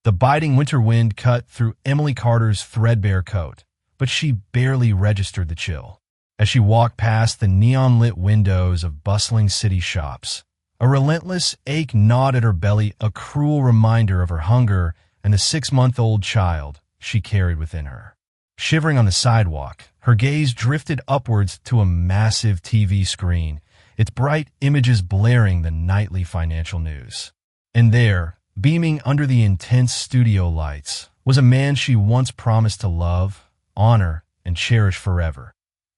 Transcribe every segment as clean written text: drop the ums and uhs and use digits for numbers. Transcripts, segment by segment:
The biting winter wind cut through Emily Carter's threadbare coat, but she barely registered the chill. As she walked past the neon-lit windows of bustling city shops, a relentless ache gnawed at her belly, a cruel reminder of her hunger and the 6-month-old child she carried within her. Shivering on the sidewalk, her gaze drifted upwards to a massive TV screen, its bright images blaring the nightly financial news. And there, beaming under the intense studio lights, was a man she once promised to love, honor, and cherish forever.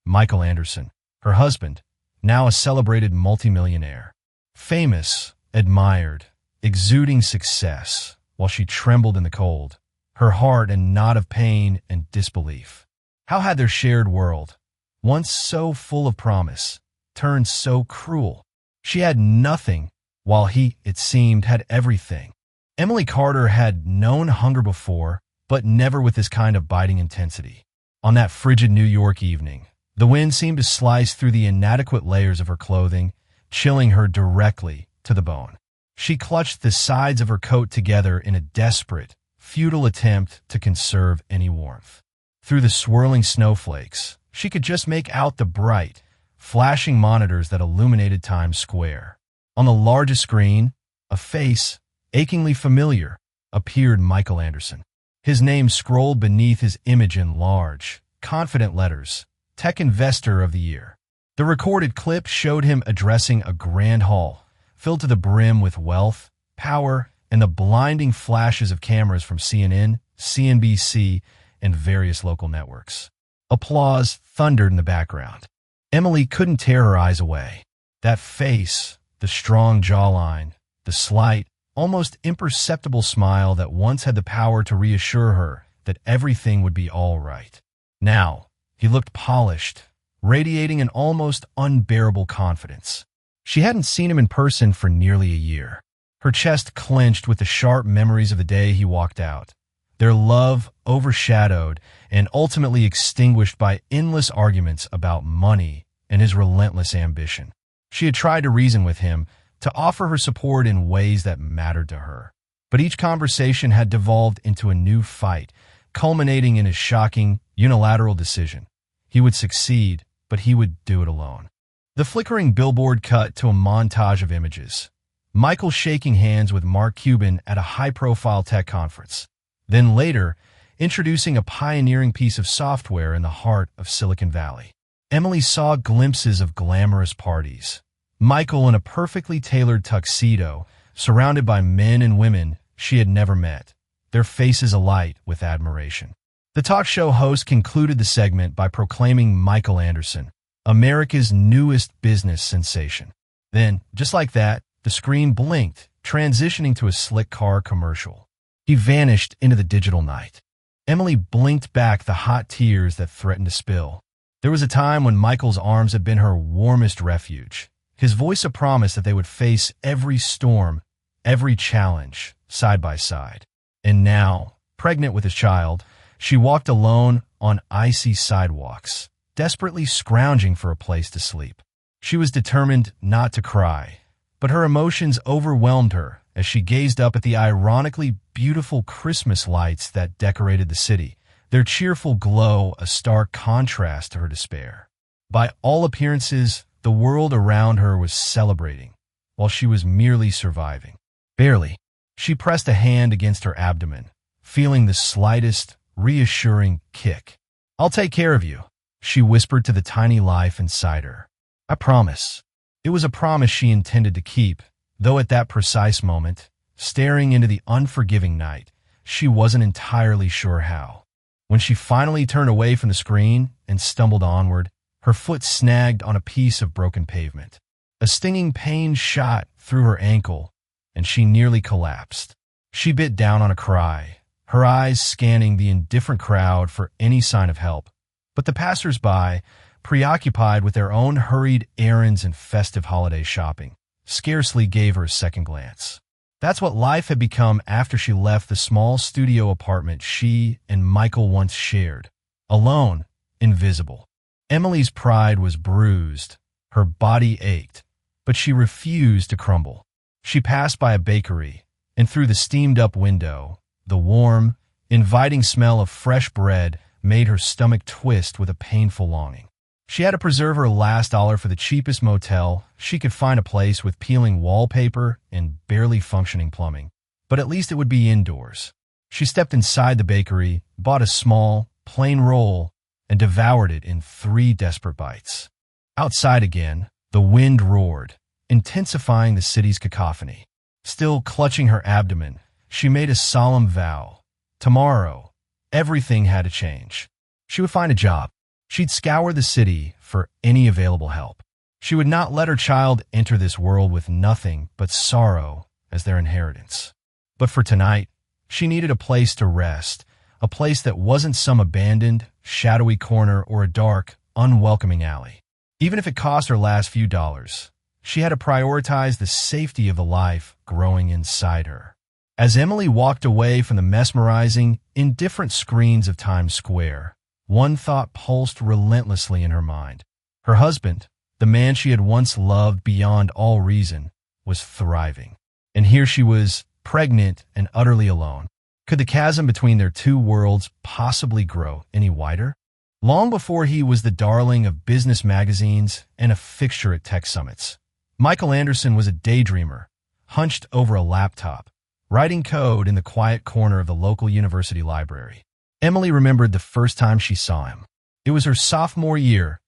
Michael Anderson, her husband, now a celebrated multimillionaire. Famous, admired, exuding success, while she trembled in the cold, her heart a knot of pain and disbelief. How had their shared world, once so full of promise, turned so cruel? She had nothing, while he, it seemed, had everything. Emily Carter had known hunger before, but never with this kind of biting intensity. On that frigid New York evening, the wind seemed to slice through the inadequate layers of her clothing, chilling her directly to the bone. She clutched the sides of her coat together in a desperate, futile attempt to conserve any warmth. Through the swirling snowflakes, she could just make out the bright, flashing monitors that illuminated Times Square. On the largest screen, a face, achingly familiar, appeared: Michael Anderson. His name scrolled beneath his image in large, confident letters: Tech Investor of the Year. The recorded clip showed him addressing a grand hall, filled to the brim with wealth, power, and the blinding flashes of cameras from CNN, CNBC, and various local networks. Applause thundered in the background. Emily couldn't tear her eyes away. That face, the strong jawline, the slight, almost imperceptible smile that once had the power to reassure her that everything would be all right. Now, he looked polished, radiating an almost unbearable confidence. She hadn't seen him in person for nearly a year. Her chest clenched with the sharp memories of the day he walked out, their love overshadowed and ultimately extinguished by endless arguments about money and his relentless ambition. She had tried to reason with him, to offer her support in ways that mattered to her. But each conversation had devolved into a new fight, culminating in his shocking, unilateral decision. He would succeed, but he would do it alone. The flickering billboard cut to a montage of images. Michael shaking hands with Mark Cuban at a high-profile tech conference. Then later, introducing a pioneering piece of software in the heart of Silicon Valley. Emily saw glimpses of glamorous parties. Michael in a perfectly tailored tuxedo, surrounded by men and women she had never met, their faces alight with admiration. The talk show host concluded the segment by proclaiming Michael Anderson, America's newest business sensation. Then, just like that, the screen blinked, transitioning to a slick car commercial. He vanished into the digital night. Emily blinked back the hot tears that threatened to spill. There was a time when Michael's arms had been her warmest refuge, his voice a promise that they would face every storm, every challenge, side by side. And now, pregnant with his child, she walked alone on icy sidewalks, desperately scrounging for a place to sleep. She was determined not to cry, but her emotions overwhelmed her as she gazed up at the ironically beautiful Christmas lights that decorated the city, their cheerful glow a stark contrast to her despair. By all appearances, the world around her was celebrating, while she was merely surviving. Barely. She pressed a hand against her abdomen, feeling the slightest, reassuring kick. "I'll take care of you," she whispered to the tiny life inside her. "I promise." It was a promise she intended to keep, though at that precise moment, staring into the unforgiving night, she wasn't entirely sure how. When she finally turned away from the screen and stumbled onward, her foot snagged on a piece of broken pavement. A stinging pain shot through her ankle, and she nearly collapsed. She bit down on a cry, her eyes scanning the indifferent crowd for any sign of help. But the passers-by, preoccupied with their own hurried errands and festive holiday shopping, scarcely gave her a second glance. That's what life had become after she left the small studio apartment she and Michael once shared. Alone, invisible. Emily's pride was bruised, her body ached, but she refused to crumble. She passed by a bakery, and through the steamed-up window, The warm, inviting smell of fresh bread made her stomach twist with a painful longing. She had to preserve her last dollar for the cheapest motel she could find, a place with peeling wallpaper and barely functioning plumbing. But at least it would be indoors. She stepped inside the bakery, bought a small, plain roll, and devoured it in 3 desperate bites. Outside again, the wind roared, intensifying the city's cacophony. Still clutching her abdomen, she made a solemn vow. Tomorrow, everything had to change. She would find a job. She'd scour the city for any available help. She would not let her child enter this world with nothing but sorrow as their inheritance. But for tonight, she needed a place to rest, a place that wasn't some abandoned, shadowy corner or a dark, unwelcoming alley. Even if it cost her last few dollars, she had to prioritize the safety of the life growing inside her. As Emily walked away from the mesmerizing, indifferent screens of Times Square, one thought pulsed relentlessly in her mind. Her husband, the man she had once loved beyond all reason, was thriving. And here she was, pregnant and utterly alone. Could the chasm between their two worlds possibly grow any wider? Long before he was the darling of business magazines and a fixture at tech summits, Michael Anderson was a daydreamer, hunched over a laptop, writing code in the quiet corner of the local university library. Emily remembered the first time she saw him. It was her sophomore year,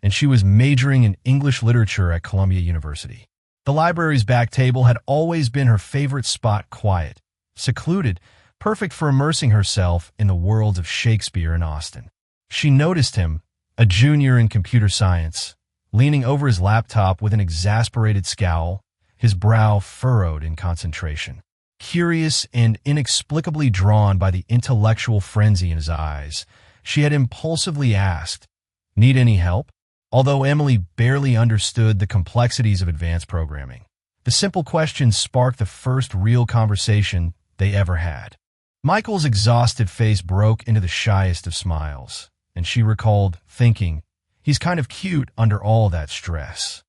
and she was majoring in English literature at Columbia University. The library's back table had always been her favorite spot, quiet, secluded, perfect for immersing herself in the worlds of Shakespeare and Austen. She noticed him, a junior in computer science, leaning over his laptop with an exasperated scowl, his brow furrowed in concentration. Curious and inexplicably drawn by the intellectual frenzy in his eyes, she had impulsively asked, "Need any help?" Although Emily barely understood the complexities of advanced programming, the simple question sparked the first real conversation they ever had. Michael's exhausted face broke into the shyest of smiles, and she recalled thinking, he's kind of cute under all that stress.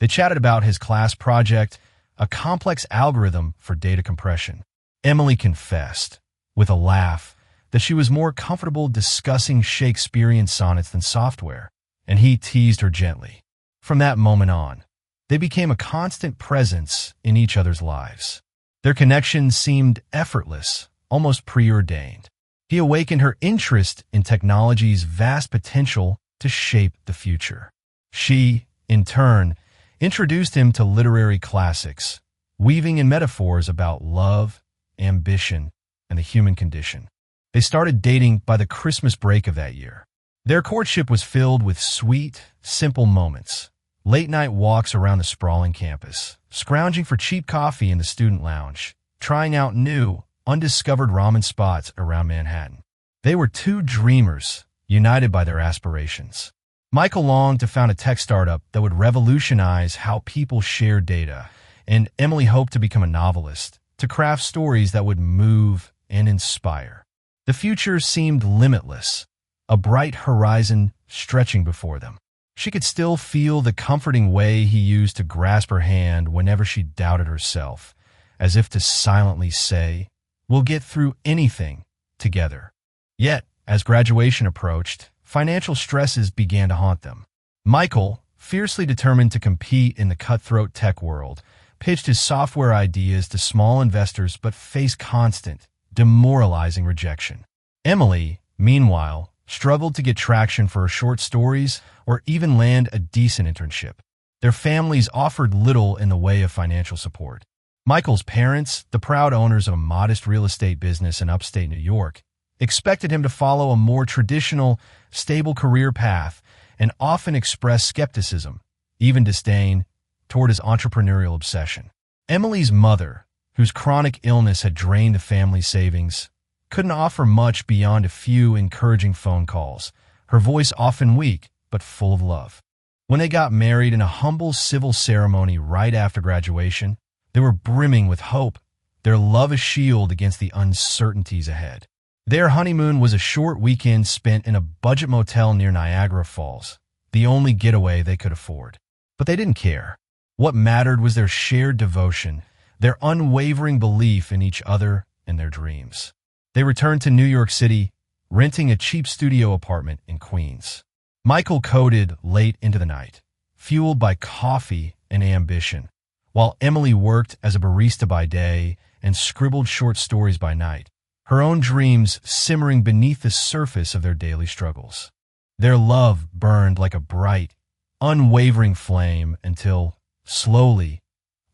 They chatted about his class project, a complex algorithm for data compression. Emily confessed, with a laugh, that she was more comfortable discussing Shakespearean sonnets than software, and he teased her gently. From that moment on, they became a constant presence in each other's lives. Their connection seemed effortless, almost preordained. He awakened her interest in technology's vast potential to shape the future. She, in turn, introduced him to literary classics, weaving in metaphors about love, ambition, and the human condition. They started dating by the Christmas break of that year. Their courtship was filled with sweet, simple moments. Late-night walks around the sprawling campus, scrounging for cheap coffee in the student lounge, trying out new, undiscovered ramen spots around Manhattan. They were two dreamers, united by their aspirations. Michael longed to found a tech startup that would revolutionize how people share data, and Emily hoped to become a novelist, to craft stories that would move and inspire. The future seemed limitless, a bright horizon stretching before them. She could still feel the comforting way he used to grasp her hand whenever she doubted herself, as if to silently say, "We'll get through anything together." Yet, as graduation approached, financial stresses began to haunt them. Michael, fiercely determined to compete in the cutthroat tech world, pitched his software ideas to small investors but faced constant, demoralizing rejection. Emily, meanwhile, struggled to get traction for her short stories or even land a decent internship. Their families offered little in the way of financial support. Michael's parents, the proud owners of a modest real estate business in upstate New York, expected him to follow a more traditional, stable career path and often expressed skepticism, even disdain, toward his entrepreneurial obsession. Emily's mother, whose chronic illness had drained the family's savings, couldn't offer much beyond a few encouraging phone calls, her voice often weak but full of love. When they got married in a humble civil ceremony right after graduation, they were brimming with hope, their love a shield against the uncertainties ahead. Their honeymoon was a short weekend spent in a budget motel near Niagara Falls, the only getaway they could afford. But they didn't care. What mattered was their shared devotion, their unwavering belief in each other and their dreams. They returned to New York City, renting a cheap studio apartment in Queens. Michael coded late into the night, fueled by coffee and ambition, while Emily worked as a barista by day and scribbled short stories by night, her own dreams simmering beneath the surface of their daily struggles. Their love burned like a bright, unwavering flame until, slowly,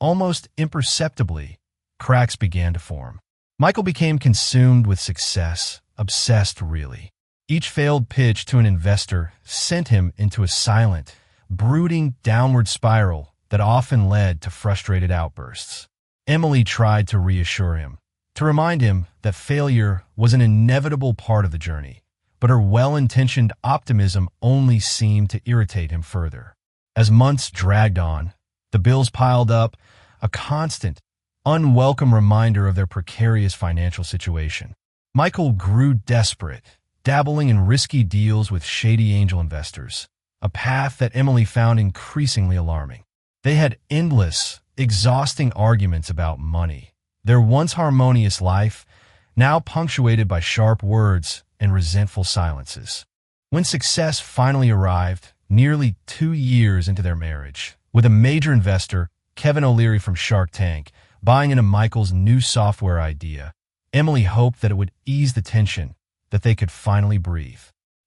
almost imperceptibly, cracks began to form. Michael became consumed with success, obsessed really. Each failed pitch to an investor sent him into a silent, brooding downward spiral that often led to frustrated outbursts. Emily tried to reassure him, to remind him that failure was an inevitable part of the journey, but her well-intentioned optimism only seemed to irritate him further. As months dragged on, the bills piled up, a constant, unwelcome reminder of their precarious financial situation. Michael grew desperate, dabbling in risky deals with shady angel investors, a path that Emily found increasingly alarming. They had endless, exhausting arguments about money, their once harmonious life now punctuated by sharp words and resentful silences. When success finally arrived, nearly 2 years into their marriage, with a major investor, Kevin O'Leary from Shark Tank, buying into Michael's new software idea, Emily hoped that it would ease the tension, that they could finally breathe.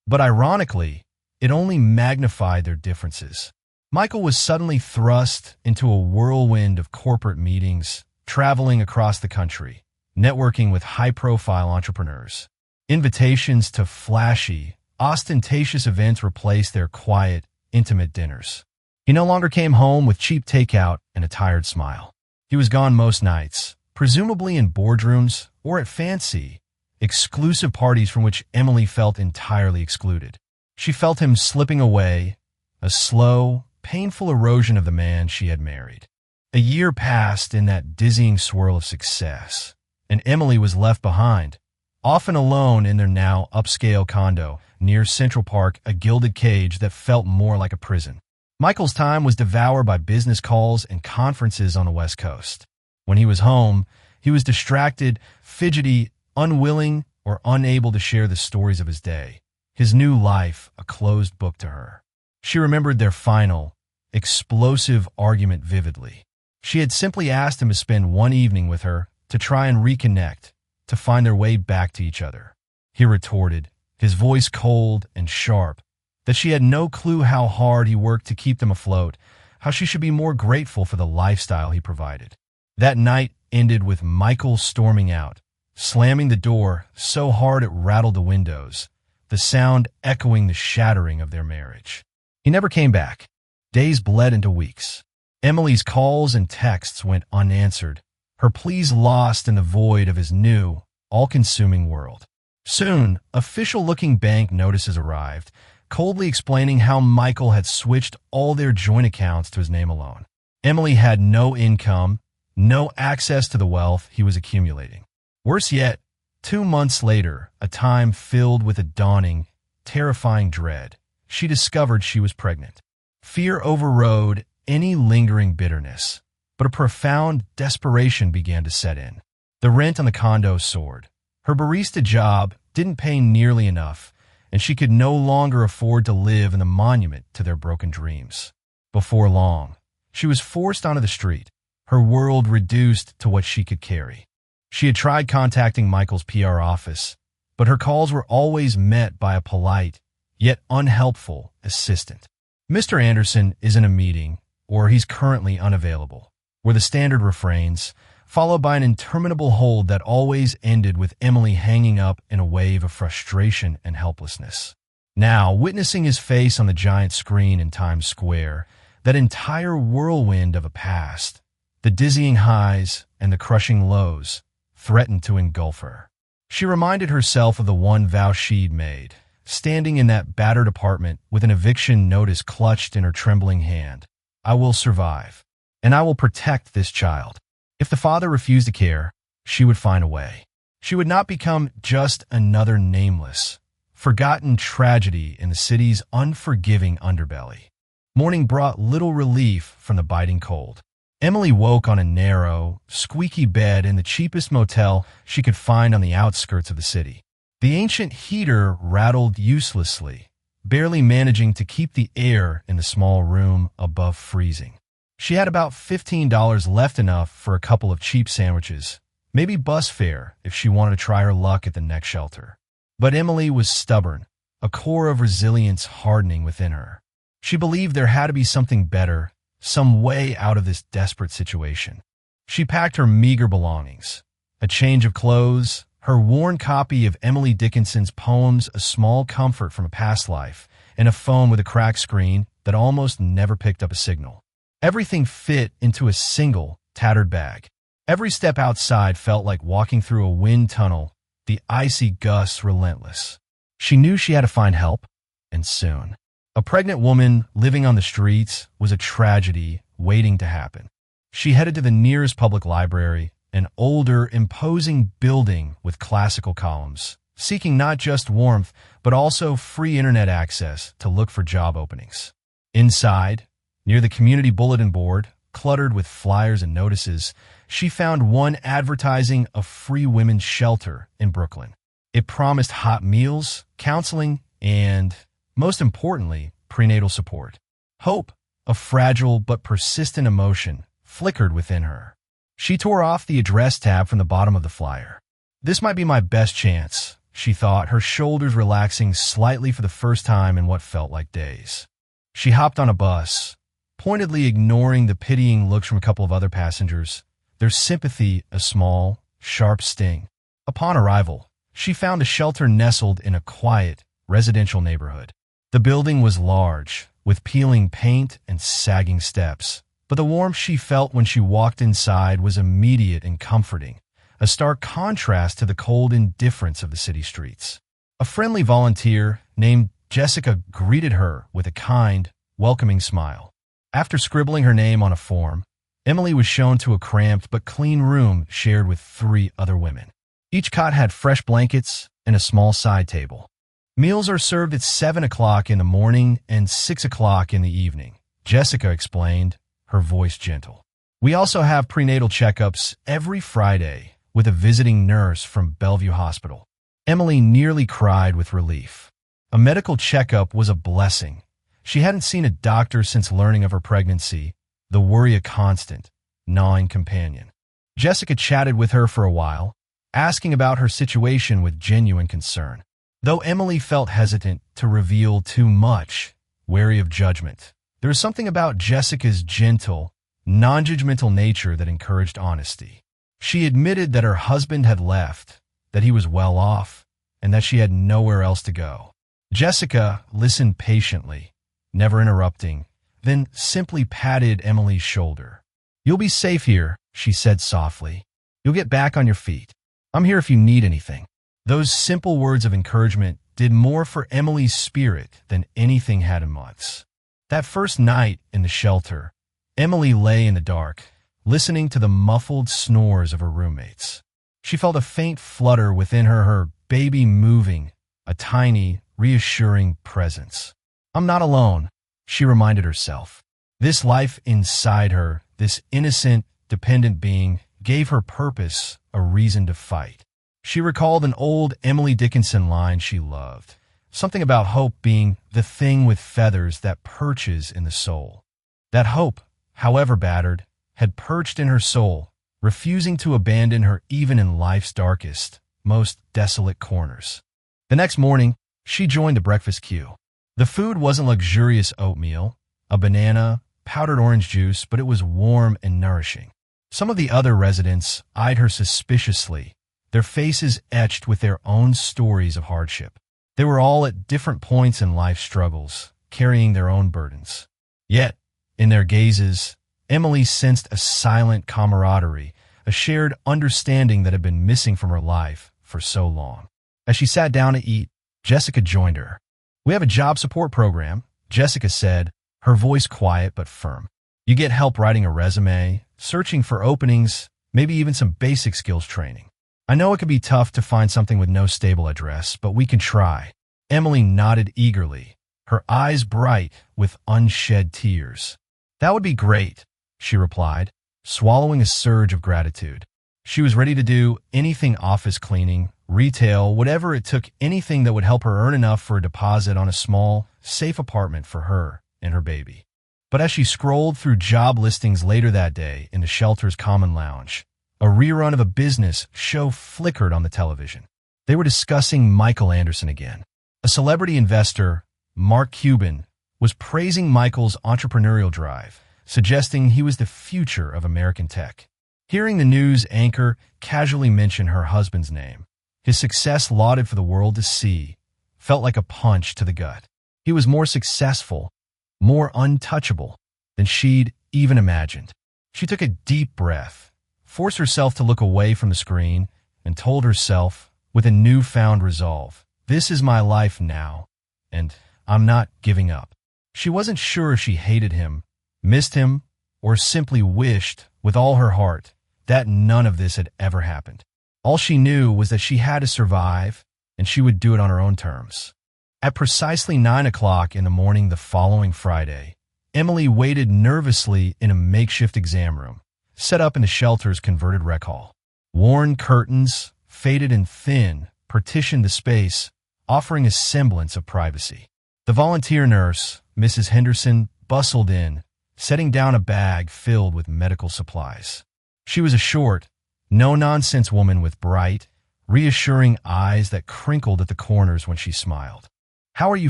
But ironically, it only magnified their differences. Michael was suddenly thrust into a whirlwind of corporate meetings, traveling across the country, networking with high-profile entrepreneurs. Invitations to flashy, ostentatious events replaced their quiet, intimate dinners. He no longer came home with cheap takeout and a tired smile. He was gone most nights, presumably in boardrooms or at fancy, exclusive parties from which Emily felt entirely excluded. She felt him slipping away, a slow, painful erosion of the man she had married. A year passed in that dizzying swirl of success, and Emily was left behind, often alone in their now upscale condo near Central Park, a gilded cage that felt more like a prison. Michael's time was devoured by business calls and conferences on the West Coast. When he was home, he was distracted, fidgety, unwilling, or unable to share the stories of his day. His new life, a closed book to her. She remembered their final, explosive argument vividly. She had simply asked him to spend one evening with her to try and reconnect, to find their way back to each other. He retorted, his voice cold and sharp, that she had no clue how hard he worked to keep them afloat, how she should be more grateful for the lifestyle he provided. That night ended with Michael storming out, slamming the door so hard it rattled the windows, the sound echoing the shattering of their marriage. He never came back. Days bled into weeks. Emily's calls and texts went unanswered, her pleas lost in the void of his new, all-consuming world. Soon, official-looking bank notices arrived, coldly explaining how Michael had switched all their joint accounts to his name alone. Emily had no income, no access to the wealth he was accumulating. Worse yet, 2 months later, a time filled with a dawning, terrifying dread, she discovered she was pregnant. Fear overrode any lingering bitterness, but a profound desperation began to set in. The rent on the condo soared. Her barista job didn't pay nearly enough, and she could no longer afford to live in the monument to their broken dreams. Before long, she was forced onto the street, her world reduced to what she could carry. She had tried contacting Michael's PR office, but her calls were always met by a polite, yet unhelpful, assistant. "Mr. Anderson is in a meeting, or he's currently unavailable," were the standard refrains, followed by an interminable hold that always ended with Emily hanging up in a wave of frustration and helplessness. Now, witnessing his face on the giant screen in Times Square, that entire whirlwind of a past, the dizzying highs and the crushing lows, threatened to engulf her. She reminded herself of the one vow she'd made, standing in that battered apartment with an eviction notice clutched in her trembling hand. "I will survive, and I will protect this child." If the father refused to care, she would find a way. She would not become just another nameless, forgotten tragedy in the city's unforgiving underbelly. Morning brought little relief from the biting cold. Emily woke on a narrow, squeaky bed in the cheapest motel she could find on the outskirts of the city. The ancient heater rattled uselessly, barely managing to keep the air in the small room above freezing. She had about $15 left, enough for a couple of cheap sandwiches, maybe bus fare if she wanted to try her luck at the next shelter. But Emily was stubborn, a core of resilience hardening within her. She believed there had to be something better, some way out of this desperate situation. She packed her meager belongings, a change of clothes, her worn copy of Emily Dickinson's poems A Small Comfort from a Past Life, and a phone with a cracked screen that almost never picked up a signal. Everything fit into a single, tattered bag. Every step outside felt like walking through a wind tunnel, the icy gusts relentless. She knew she had to find help, and soon. A pregnant woman living on the streets was a tragedy waiting to happen. She headed to the nearest public library, an older, imposing building with classical columns, seeking not just warmth, but also free internet access to look for job openings. Inside, near the community bulletin board, cluttered with flyers and notices, she found one advertising a free women's shelter in Brooklyn. It promised hot meals, counseling, and, most importantly, prenatal support. Hope, a fragile but persistent emotion, flickered within her. She tore off the address tab from the bottom of the flyer. This might be my best chance, she thought, her shoulders relaxing slightly for the first time in what felt like days. She hopped on a bus, pointedly ignoring the pitying looks from a couple of other passengers, their sympathy a small, sharp sting. Upon arrival, she found a shelter nestled in a quiet, residential neighborhood. The building was large, with peeling paint and sagging steps, but the warmth she felt when she walked inside was immediate and comforting, a stark contrast to the cold indifference of the city streets. A friendly volunteer named Jessica greeted her with a kind, welcoming smile. After scribbling her name on a form, Emily was shown to a cramped but clean room shared with 3 other women. Each cot had fresh blankets and a small side table. Meals are served at 7 o'clock in the morning and 6 o'clock in the evening, Jessica explained, her voice gentle. We also have prenatal checkups every Friday with a visiting nurse from Bellevue Hospital. Emily nearly cried with relief. A medical checkup was a blessing. She hadn't seen a doctor since learning of her pregnancy, the worry a constant, gnawing companion. Jessica chatted with her for a while, asking about her situation with genuine concern. Though Emily felt hesitant to reveal too much, wary of judgment, there was something about Jessica's gentle, non-judgmental nature that encouraged honesty. She admitted that her husband had left, that he was well off, and that she had nowhere else to go. Jessica listened patiently, never interrupting, then simply patted Emily's shoulder. "You'll be safe here," she said softly. "You'll get back on your feet. I'm here if you need anything." Those simple words of encouragement did more for Emily's spirit than anything had in months. That first night in the shelter, Emily lay in the dark, listening to the muffled snores of her roommates. She felt a faint flutter within her, her baby moving, a tiny, reassuring presence. "I'm not alone," she reminded herself. This life inside her, this innocent, dependent being, gave her purpose, a reason to fight. She recalled an old Emily Dickinson line she loved, something about hope being the thing with feathers that perches in the soul. That hope, however battered, had perched in her soul, refusing to abandon her even in life's darkest, most desolate corners. The next morning, she joined the breakfast queue. The food wasn't luxurious oatmeal, a banana, powdered orange juice, but it was warm and nourishing. Some of the other residents eyed her suspiciously, their faces etched with their own stories of hardship. They were all at different points in life's struggles, carrying their own burdens. Yet, in their gazes, Emily sensed a silent camaraderie, a shared understanding that had been missing from her life for so long. As she sat down to eat, Jessica joined her. "We have a job support program," Jessica said, her voice quiet but firm. "You get help writing a resume, searching for openings, maybe even some basic skills training. I know it can be tough to find something with no stable address, but we can try." Emily nodded eagerly, her eyes bright with unshed tears. "That would be great," she replied. swallowing a surge of gratitude. She was ready to do anything: office cleaning, retail, whatever it took, anything that would help her earn enough for a deposit on a small, safe apartment for her and her baby. But as she scrolled through job listings later that day in the shelter's common lounge, a rerun of a business show flickered on the television. They were discussing Michael Anderson again. A celebrity investor, Mark Cuban, was praising Michael's entrepreneurial drive, suggesting he was the future of American tech. Hearing the news anchor casually mention her husband's name, his success lauded for the world to see, felt like a punch to the gut. He was more successful, more untouchable than she'd even imagined. She took a deep breath, forced herself to look away from the screen, and told herself, with a newfound resolve, "This is my life now, and I'm not giving up." She wasn't sure if she hated him, missed him, or simply wished, with all her heart, that none of this had ever happened. All she knew was that she had to survive, and she would do it on her own terms. At precisely 9 o'clock in the morning the following Friday, Emily waited nervously in a makeshift exam room, set up in the shelter's converted rec hall. Worn curtains, faded and thin, partitioned the space, offering a semblance of privacy. The volunteer nurse, Mrs. Henderson, bustled in, setting down a bag filled with medical supplies. She was a short, no-nonsense woman with bright, reassuring eyes that crinkled at the corners when she smiled. "How are you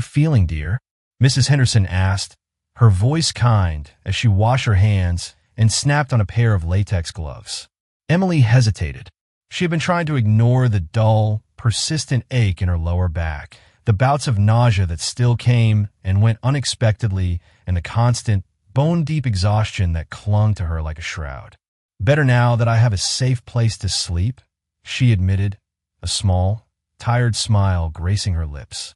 feeling, dear?" Mrs. Henderson asked, her voice kind as she washed her hands and snapped on a pair of latex gloves. Emily hesitated. She had been trying to ignore the dull, persistent ache in her lower back, the bouts of nausea that still came and went unexpectedly, and the constant, bone-deep exhaustion that clung to her like a shroud. "Better now that I have a safe place to sleep," she admitted, a small, tired smile gracing her lips.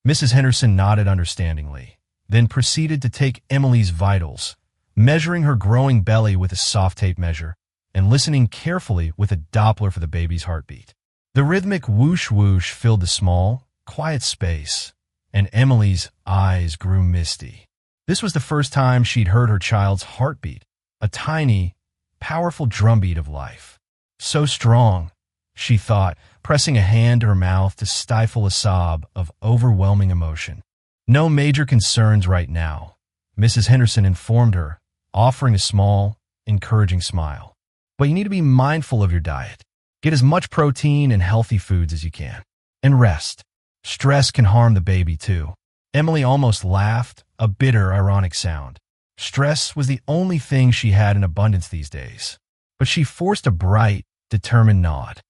Mrs. Henderson nodded understandingly, then proceeded to take Emily's vitals, measuring her growing belly with a soft tape measure, and listening carefully with a Doppler for the baby's heartbeat. The rhythmic whoosh-whoosh filled the small, quiet space, and Emily's eyes grew misty. This was the first time she'd heard her child's heartbeat, a tiny, powerful drumbeat of life. So strong, she thought, pressing a hand to her mouth to stifle a sob of overwhelming emotion. "No major concerns right now," Mrs. Henderson informed her, offering a small, encouraging smile. "But you need to be mindful of your diet. Get as much protein and healthy foods as you can. And rest. Stress can harm the baby, too." Emily almost laughed, a bitter, ironic sound. Stress was the only thing she had in abundance these days. But she forced a bright, determined nod.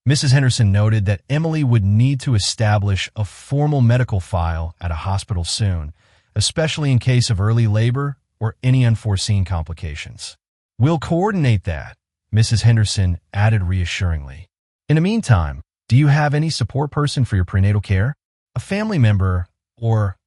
Mrs. Henderson noted that Emily would need to establish a formal medical file at a hospital soon, especially in case of early labor or any unforeseen complications. "We'll coordinate that," Mrs. Henderson added reassuringly. "In the meantime, do you have any support person for your prenatal care? A family member, or—"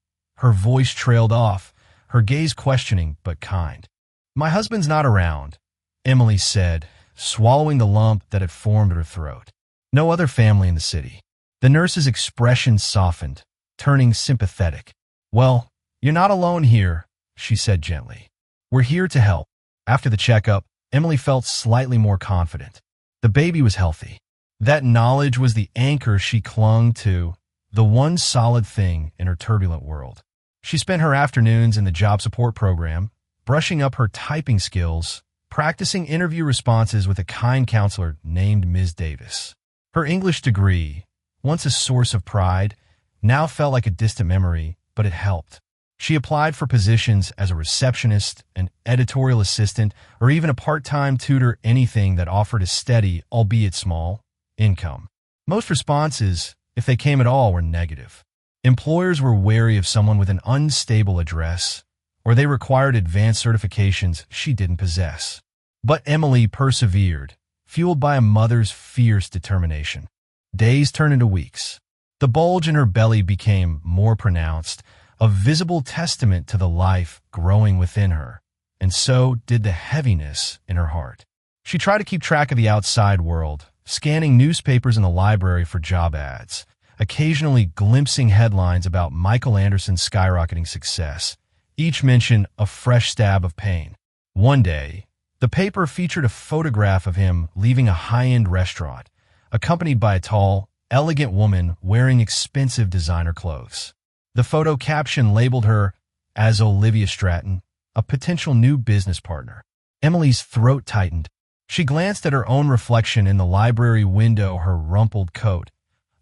Her voice trailed off, her gaze questioning but kind. "My husband's not around," Emily said, swallowing the lump that had formed her throat. "No other family in the city." The nurse's expression softened, turning sympathetic. "Well, you're not alone here," she said gently. "We're here to help." After the checkup, Emily felt slightly more confident. The baby was healthy. That knowledge was the anchor she clung to, the one solid thing in her turbulent world. She spent her afternoons in the job support program, brushing up her typing skills, practicing interview responses with a kind counselor named Ms. Davis. Her English degree, once a source of pride, now felt like a distant memory, but it helped. She applied for positions as a receptionist, an editorial assistant, or even a part-time tutor, anything that offered a steady, albeit small, income. Most responses, if they came at all, were negative. Employers were wary of someone with an unstable address, or they required advanced certifications she didn't possess. But Emily persevered, fueled by a mother's fierce determination. Days turned into weeks. The bulge in her belly became more pronounced, a visible testament to the life growing within her, and so did the heaviness in her heart. She tried to keep track of the outside world, scanning newspapers in the library for job ads, occasionally glimpsing headlines about Michael Anderson's skyrocketing success, each mention a fresh stab of pain. One day, The paper featured a photograph of him leaving a high-end restaurant, accompanied by a tall, elegant woman wearing expensive designer clothes. The photo caption labeled her as Olivia Stratton, a potential new business partner. Emily's throat tightened. She glanced at her own reflection in the library window, her rumpled coat,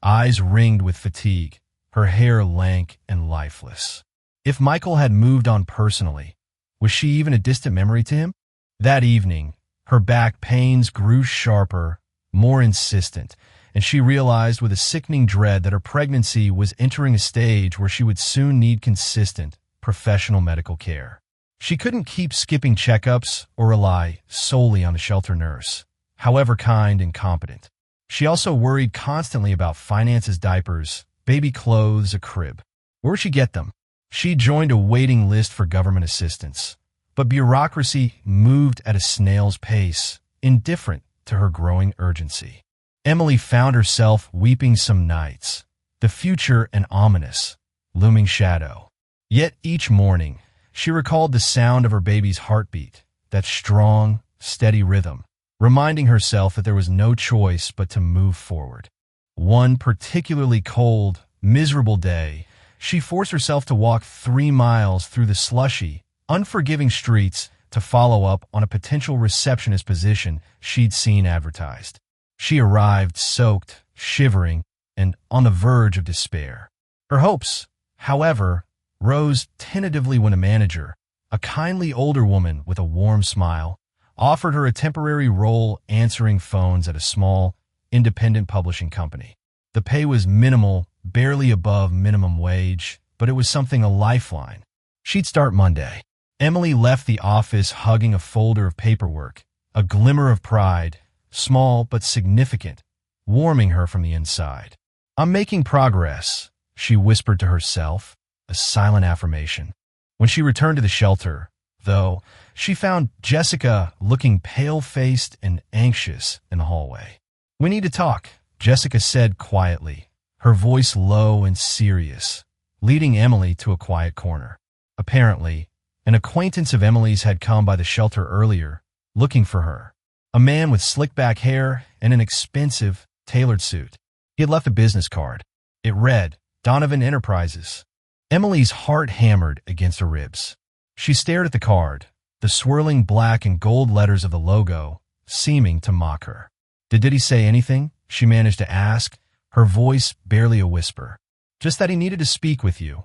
eyes ringed with fatigue, her hair lank and lifeless. If Michael had moved on personally, was she even a distant memory to him? That evening, her back pains grew sharper, more insistent, and she realized with a sickening dread that her pregnancy was entering a stage where she would soon need consistent, professional medical care. She couldn't keep skipping checkups or rely solely on a shelter nurse, however kind and competent. She also worried constantly about finances, diapers, baby clothes, a crib. Where would she get them? She joined a waiting list for government assistance, but bureaucracy moved at a snail's pace, indifferent to her growing urgency. Emily found herself weeping some nights, the future an ominous, looming shadow. Yet each morning, she recalled the sound of her baby's heartbeat, that strong, steady rhythm, reminding herself that there was no choice but to move forward. One particularly cold, miserable day, she forced herself to walk 3 miles through the slushy, unforgiving streets to follow up on a potential receptionist position she'd seen advertised. She arrived soaked, shivering, and on the verge of despair. Her hopes, however, rose tentatively when a manager, a kindly older woman with a warm smile, offered her a temporary role answering phones at a small, independent publishing company. The pay was minimal, barely above minimum wage, but it was something, a lifeline. She'd start Monday. Emily left the office hugging a folder of paperwork, a glimmer of pride, small but significant, warming her from the inside. "I'm making progress," she whispered to herself, a silent affirmation. When she returned to the shelter, though, she found Jessica looking pale-faced and anxious in the hallway. "We need to talk," Jessica said quietly, her voice low and serious, leading Emily to a quiet corner. Apparently, an acquaintance of Emily's had come by the shelter earlier, looking for her. A man with slick-back hair and an expensive, tailored suit. He had left a business card. It read, "Donovan Enterprises." Emily's heart hammered against her ribs. She stared at the card, the swirling black and gold letters of the logo seeming to mock her. Did he say anything?" she managed to ask, her voice barely a whisper. "Just that he needed to speak with you,"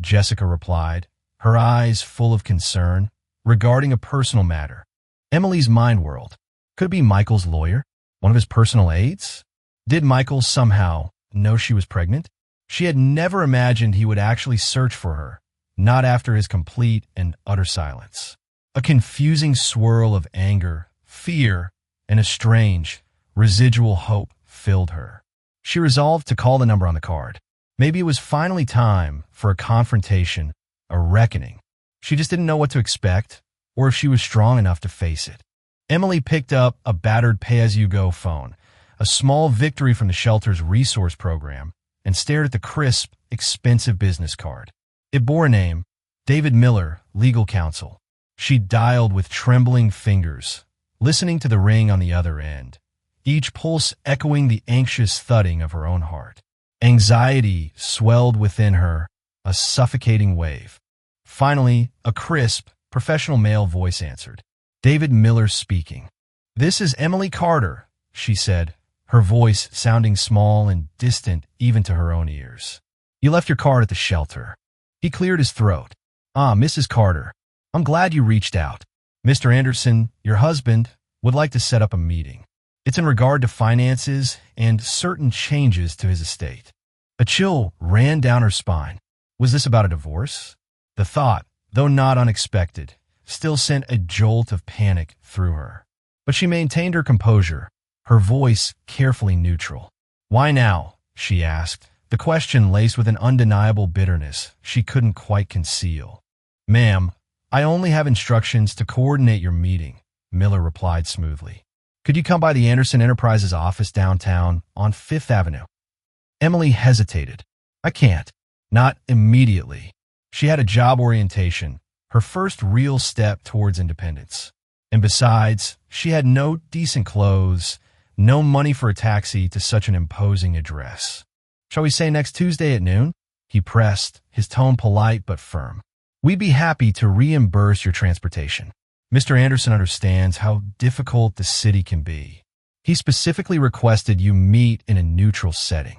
Jessica replied, her eyes full of concern, regarding a personal matter. Emily's mind whirled. Could it be Michael's lawyer? One of his personal aides? Did Michael somehow know she was pregnant? She had never imagined he would actually search for her, not after his complete and utter silence. A confusing swirl of anger, fear, and a strange, residual hope filled her. She resolved to call the number on the card. Maybe it was finally time for a confrontation, a reckoning. She just didn't know what to expect, or if she was strong enough to face it. Emily picked up a battered pay-as-you-go phone, a small victory from the shelter's resource program, and stared at the crisp, expensive business card. It bore a name, David Miller, legal counsel. She dialed with trembling fingers, listening to the ring on the other end, each pulse echoing the anxious thudding of her own heart. Anxiety swelled within her, a suffocating wave. Finally, a crisp, professional male voice answered. David Miller speaking. "This is Emily Carter," she said, her voice sounding small and distant even to her own ears. "You left your card at the shelter." He cleared his throat. "Ah, Mrs. Carter, I'm glad you reached out. Mr. Anderson, your husband, would like to set up a meeting. It's in regard to finances and certain changes to his estate." A chill ran down her spine. Was this about a divorce? The thought, though not unexpected, still sent a jolt of panic through her. But she maintained her composure, her voice carefully neutral. "Why now?" she asked, the question laced with an undeniable bitterness she couldn't quite conceal. "Ma'am, I only have instructions to coordinate your meeting," Miller replied smoothly. "Could you come by the Anderson Enterprises office downtown on 5th Avenue? Emily hesitated. "I can't. Not immediately." She had a job orientation, her first real step towards independence. And besides, she had no decent clothes, no money for a taxi to such an imposing address. "Shall we say next Tuesday at noon?" he pressed, his tone polite but firm. "We'd be happy to reimburse your transportation." Mr. Anderson understands how difficult the city can be. He specifically requested you meet in a neutral setting.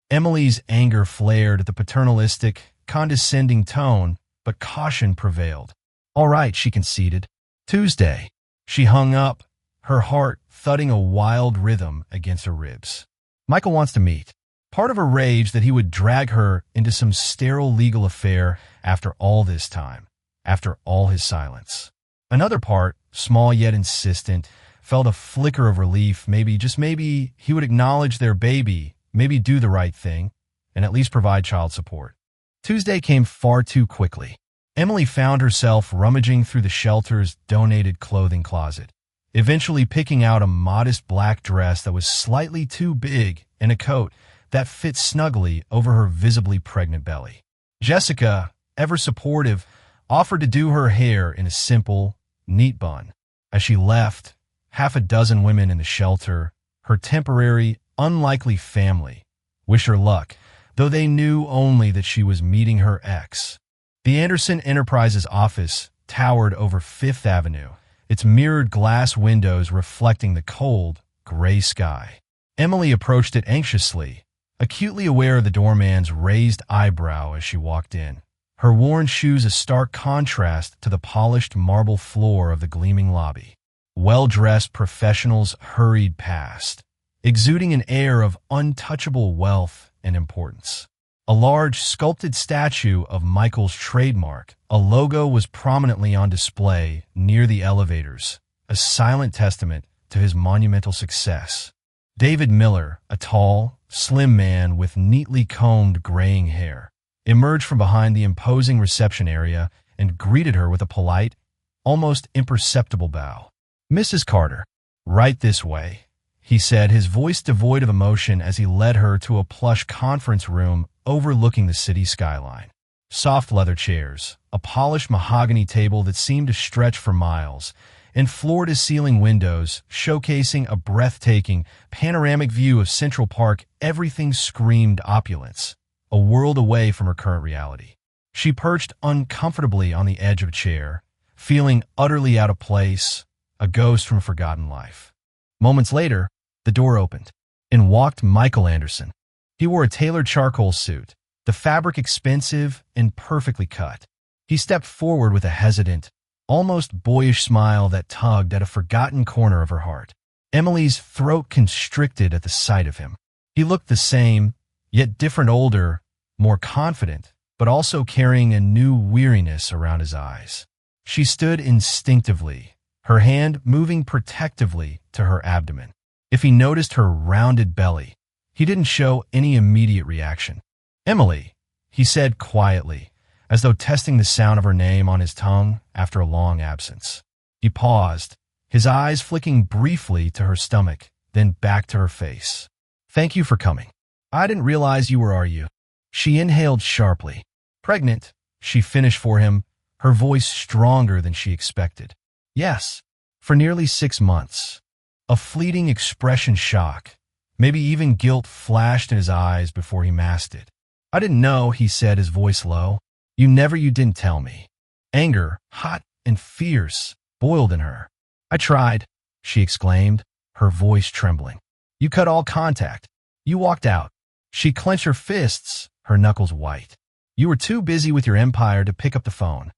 Emily's anger flared at the paternalistic, condescending tone, but caution prevailed. "All right," she conceded. "Tuesday." She hung up, her heart thudding a wild rhythm against her ribs. Michael wants to meet. Part of her rage that he would drag her into some sterile legal affair after all this time, after all his silence. Another part, small yet insistent, felt a flicker of relief. Maybe, just maybe, he would acknowledge their baby, maybe do the right thing, and at least provide child support. Tuesday came far too quickly. Emily found herself rummaging through the shelter's donated clothing closet, eventually picking out a modest black dress that was slightly too big and a coat that fit snugly over her visibly pregnant belly. Jessica, ever supportive, offered to do her hair in a simple, neat bun. As she left, half a dozen women in the shelter, her temporary, unlikely family, wish her luck, though they knew only that she was meeting her ex. The Anderson Enterprises office towered over Fifth Avenue, its mirrored glass windows reflecting the cold, gray sky. Emily approached it anxiously, acutely aware of the doorman's raised eyebrow as she walked in, her worn shoes a stark contrast to the polished marble floor of the gleaming lobby. Well-dressed professionals hurried past, exuding an air of untouchable wealth and importance. A large, sculpted statue of Michael's trademark, a logo, was prominently on display near the elevators, a silent testament to his monumental success. David Miller, a tall, slim man with neatly combed graying hair, emerged from behind the imposing reception area and greeted her with a polite, almost imperceptible bow. "Mrs. Carter, right this way," he said, his voice devoid of emotion as he led her to a plush conference room overlooking the city skyline. Soft leather chairs, a polished mahogany table that seemed to stretch for miles, and floor-to-ceiling windows showcasing a breathtaking, panoramic view of Central Park. Everything screamed opulence, a world away from her current reality. She perched uncomfortably on the edge of a chair, feeling utterly out of place, a ghost from a forgotten life. Moments later, the door opened, and walked Michael Anderson. He wore a tailored charcoal suit, the fabric expensive and perfectly cut. He stepped forward with a hesitant, almost boyish smile that tugged at a forgotten corner of her heart. Emily's throat constricted at the sight of him. He looked the same, yet different, older, more confident, but also carrying a new weariness around his eyes. She stood instinctively, her hand moving protectively to her abdomen. If he noticed her rounded belly, he didn't show any immediate reaction. "Emily," he said quietly, as though testing the sound of her name on his tongue after a long absence. He paused, his eyes flicking briefly to her stomach, then back to her face. "Thank you for coming. I didn't realize you were, are you?" She inhaled sharply. "Pregnant," she finished for him, her voice stronger than she expected. "Yes, for nearly 6 months. A fleeting expression shock, maybe even guilt, flashed in his eyes before he masked it. "I didn't know," he said, his voice low. You didn't tell me." Anger, hot and fierce, boiled in her. "I tried," she exclaimed, her voice trembling. "You cut all contact. You walked out." She clenched her fists, her knuckles white. "You were too busy with your empire to pick up the phone."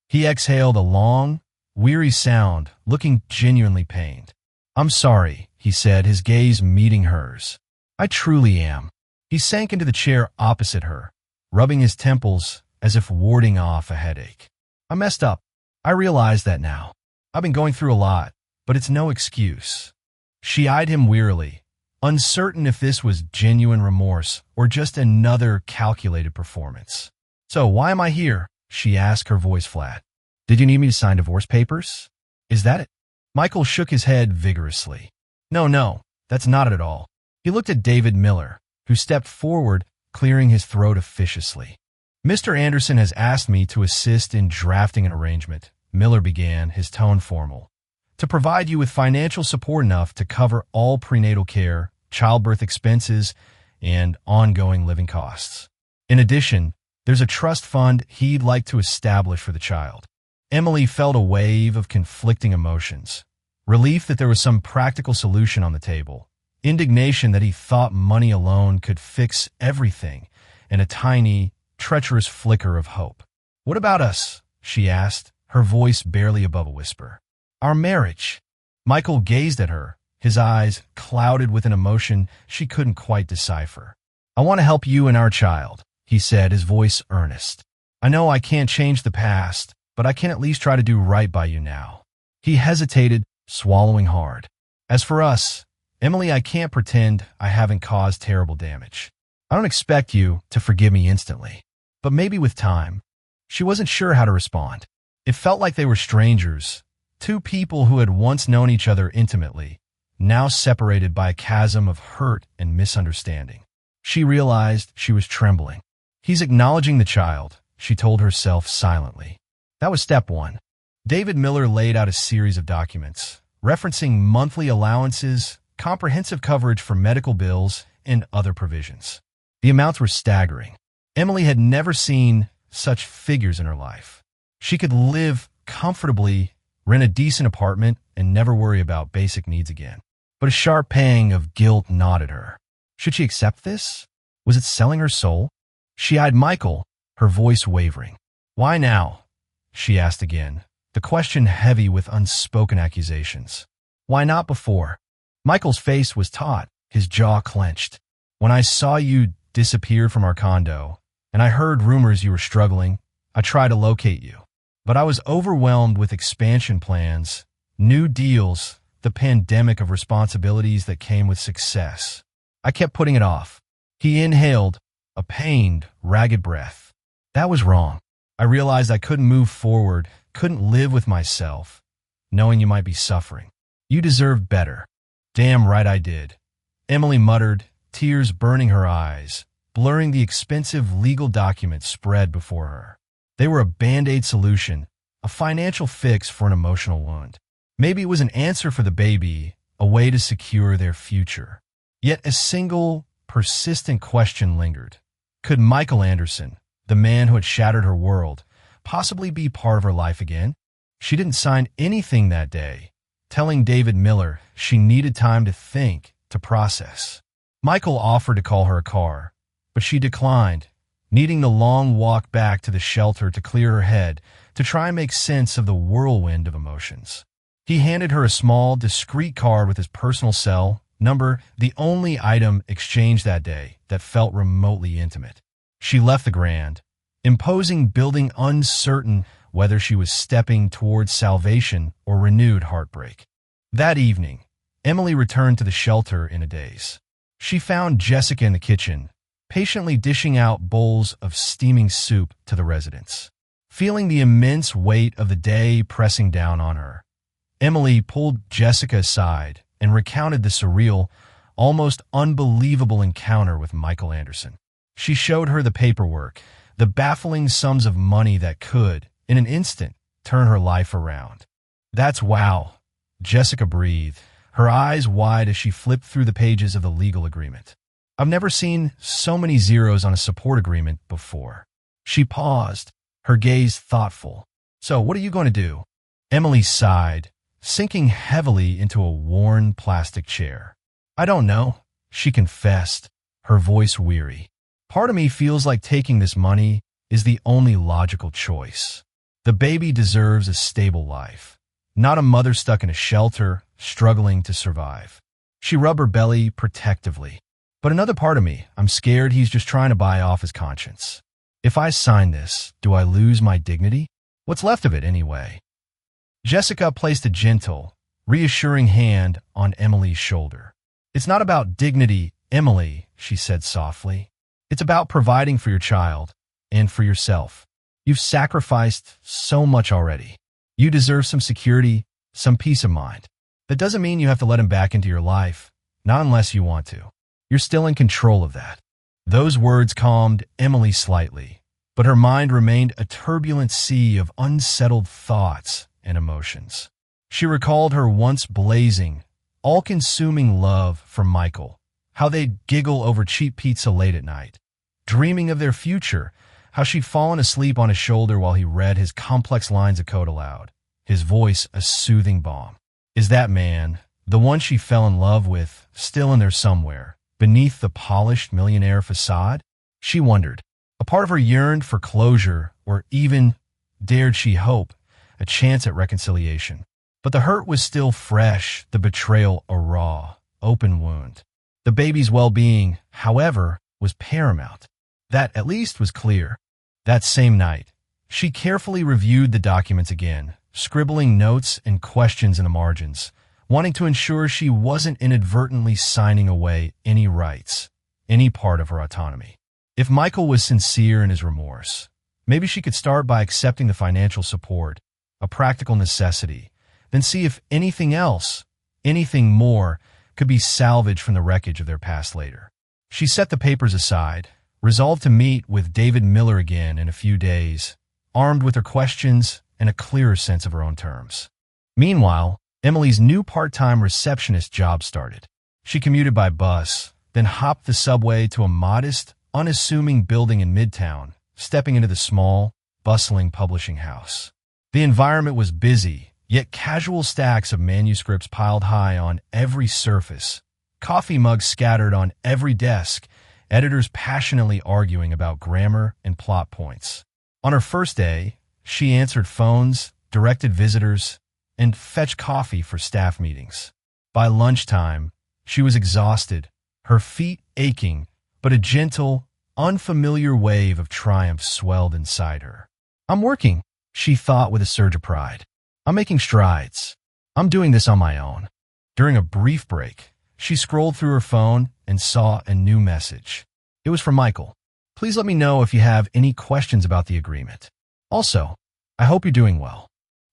He exhaled a long, weary sound, looking genuinely pained. "I'm sorry," he said, his gaze meeting hers. "I truly am." He sank into the chair opposite her, rubbing his temples as if warding off a headache. "I messed up. I realize that now. I've been going through a lot, but it's no excuse." She eyed him wearily, uncertain if this was genuine remorse or just another calculated performance. "So why am I here?" she asked, her voice flat. "Did you need me to sign divorce papers? Is that it?" Michael shook his head vigorously. No, that's not it at all." He looked at David Miller, who stepped forward, clearing his throat officiously. "Mr. Anderson has asked me to assist in drafting an arrangement," Miller began, his tone formal. to provide you with financial support enough to cover all prenatal care, childbirth expenses, and ongoing living costs. In addition, there's a trust fund he'd like to establish for the child. Emily felt a wave of conflicting emotions. Relief that there was some practical solution on the table, indignation that he thought money alone could fix everything, and a tiny, treacherous flicker of hope. "What about us?" she asked, her voice barely above a whisper. "Our marriage." Michael gazed at her, his eyes clouded with an emotion she couldn't quite decipher. "I want to help you and our child," he said, his voice earnest. "I know I can't change the past, but I can at least try to do right by you now." He hesitated, swallowing hard. "As for us, Emily, I can't pretend I haven't caused terrible damage. I don't expect you to forgive me instantly, but maybe with time." She wasn't sure how to respond. It felt like they were strangers, two people who had once known each other intimately, now separated by a chasm of hurt and misunderstanding. She realized she was trembling. "He's acknowledging the child," she told herself silently. That was step one. David Miller laid out a series of documents, referencing monthly allowances, comprehensive coverage for medical bills, and other provisions. The amounts were staggering. Emily had never seen such figures in her life. She could live comfortably, rent a decent apartment, and never worry about basic needs again. But a sharp pang of guilt gnawed at her. Should she accept this? Was it selling her soul? She eyed Michael, her voice wavering. "Why now?" she asked again, the question heavy with unspoken accusations. "Why not before?" Michael's face was taut, his jaw clenched. "When I saw you disappear from our condo, and I heard rumors you were struggling, I tried to locate you. But I was overwhelmed with expansion plans, new deals, the pandemic of responsibilities that came with success. I kept putting it off." He inhaled, a pained, ragged breath. "That was wrong. I realized I couldn't move forward, couldn't live with myself, knowing you might be suffering. You deserved better." "Damn right I did," Emily muttered, tears burning her eyes, blurring the expensive legal documents spread before her. They were a Band-Aid solution, a financial fix for an emotional wound. Maybe it was an answer for the baby, a way to secure their future. Yet a single, persistent question lingered. Could Michael Anderson, the man who had shattered her world, possibly be part of her life again? She didn't sign anything that day, telling David Miller she needed time to think, to process. Michael offered to call her a car, but she declined, needing the long walk back to the shelter to clear her head, to try and make sense of the whirlwind of emotions. He handed her a small, discreet card with his personal cell number, the only item exchanged that day that felt remotely intimate. She left the grand, imposing building uncertain whether she was stepping towards salvation or renewed heartbreak. That evening, Emily returned to the shelter in a daze. She found Jessica in the kitchen, patiently dishing out bowls of steaming soup to the residents. Feeling the immense weight of the day pressing down on her, Emily pulled Jessica aside and recounted the surreal, almost unbelievable encounter with Michael Anderson. She showed her the paperwork, the baffling sums of money that could, in an instant, turn her life around. "That's wow," Jessica breathed, her eyes wide as she flipped through the pages of the legal agreement. "I've never seen so many zeros on a support agreement before." She paused, her gaze thoughtful. "So, what are you going to do?" Emily sighed, sinking heavily into a worn plastic chair. "I don't know," she confessed, her voice weary. "Part of me feels like taking this money is the only logical choice. The baby deserves a stable life, not a mother stuck in a shelter, struggling to survive." She rubbed her belly protectively. "But another part of me, I'm scared he's just trying to buy off his conscience. If I sign this, do I lose my dignity? What's left of it, anyway?" Jessica placed a gentle, reassuring hand on Emily's shoulder. "It's not about dignity, Emily," she said softly. "It's about providing for your child and for yourself. You've sacrificed so much already. You deserve some security, some peace of mind. That doesn't mean you have to let him back into your life, not unless you want to. You're still in control of that." Those words calmed Emily slightly, but her mind remained a turbulent sea of unsettled thoughts and emotions. She recalled her once blazing, all-consuming love for Michael, how they'd giggle over cheap pizza late at night, dreaming of their future, how she'd fallen asleep on his shoulder while he read his complex lines of code aloud, his voice a soothing balm. Is that man, the one she fell in love with, still in there somewhere, beneath the polished millionaire facade? She wondered. A part of her yearned for closure, or even, dared she hope, a chance at reconciliation. But the hurt was still fresh, the betrayal a raw, open wound. The baby's well-being, however, was paramount. That, at least, was clear. That same night, she carefully reviewed the documents again, scribbling notes and questions in the margins, wanting to ensure she wasn't inadvertently signing away any rights, any part of her autonomy. If Michael was sincere in his remorse, maybe she could start by accepting the financial support, a practical necessity, then see if anything else, anything more, could be salvaged from the wreckage of their past later. She set the papers aside, resolved to meet with David Miller again in a few days, armed with her questions and a clearer sense of her own terms. Meanwhile, Emily's new part-time receptionist job started. She commuted by bus, then hopped the subway to a modest, unassuming building in Midtown, stepping into the small, bustling publishing house. The environment was busy, yet casual stacks of manuscripts piled high on every surface, coffee mugs scattered on every desk, editors passionately arguing about grammar and plot points. On her first day, she answered phones, directed visitors, and fetched coffee for staff meetings. By lunchtime, she was exhausted, her feet aching, but a gentle, unfamiliar wave of triumph swelled inside her. I'm working, she thought with a surge of pride. I'm making strides. I'm doing this on my own. During a brief break, she scrolled through her phone and saw a new message. It was from Michael. Please let me know if you have any questions about the agreement. Also, I hope you're doing well.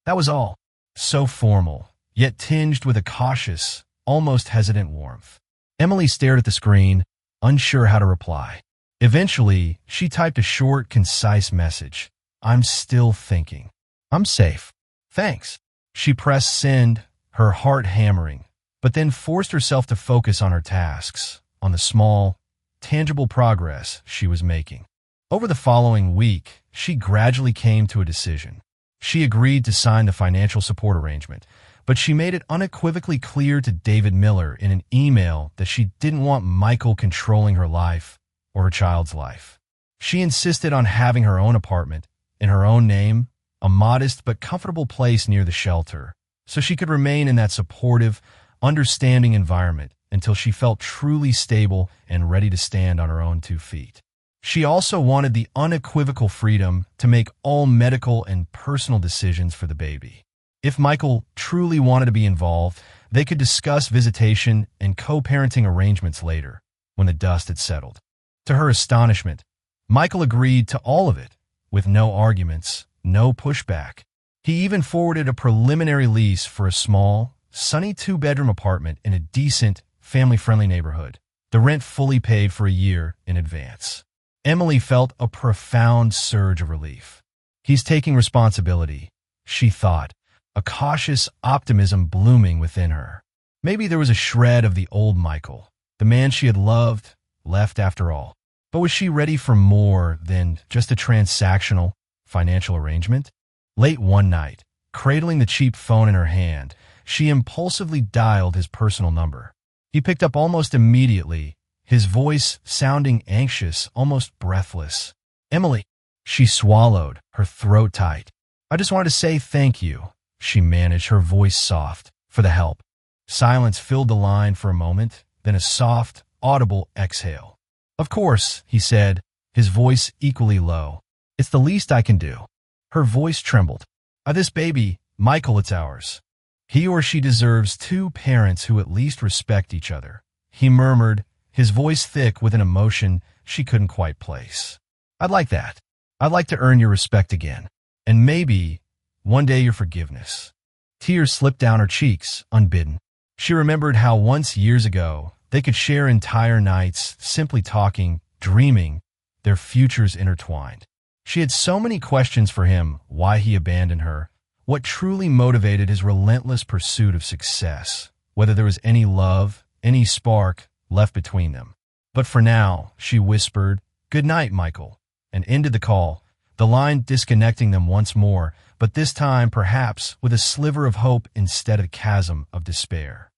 That was all. So formal, yet tinged with a cautious, almost hesitant warmth. Emily stared at the screen, unsure how to reply. Eventually, she typed a short, concise message. I'm still thinking. I'm safe. Thanks. She pressed send, her heart hammering, but then forced herself to focus on her tasks, on the small, tangible progress she was making. Over the following week, she gradually came to a decision. She agreed to sign the financial support arrangement, but she made it unequivocally clear to David Miller in an email that she didn't want Michael controlling her life or her child's life. She insisted on having her own apartment, in her own name, a modest but comfortable place near the shelter, so she could remain in that supportive, understanding environment until she felt truly stable and ready to stand on her own 2 feet. She also wanted the unequivocal freedom to make all medical and personal decisions for the baby. If Michael truly wanted to be involved, they could discuss visitation and co-parenting arrangements later, when the dust had settled. To her astonishment, Michael agreed to all of it, with no arguments, no pushback. He even forwarded a preliminary lease for a small, sunny 2-bedroom apartment in a decent, family-friendly neighborhood, the rent fully paid for a year in advance. Emily felt a profound surge of relief. He's taking responsibility, she thought, a cautious optimism blooming within her. Maybe there was a shred of the old Michael, the man she had loved, left after all. But was she ready for more than just a transactional, financial arrangement? Late one night, cradling the cheap phone in her hand, she impulsively dialed his personal number. He picked up almost immediately, his voice sounding anxious, almost breathless. Emily, she swallowed, her throat tight. I just wanted to say thank you, she managed, her voice soft, for the help. Silence filled the line for a moment, then a soft, audible exhale. Of course, he said, his voice equally low. It's the least I can do. Her voice trembled. This baby, Michael, it's ours. He or she deserves 2 parents who at least respect each other. He murmured, his voice thick with an emotion she couldn't quite place. I'd like that. I'd like to earn your respect again. And maybe, one day your forgiveness. Tears slipped down her cheeks, unbidden. She remembered how once years ago, they could share entire nights simply talking, dreaming, their futures intertwined. She had so many questions for him, why he abandoned her, what truly motivated his relentless pursuit of success, whether there was any love, any spark left between them. But for now, she whispered, "Good night, Michael," and ended the call, the line disconnecting them once more, but this time perhaps with a sliver of hope instead of a chasm of despair.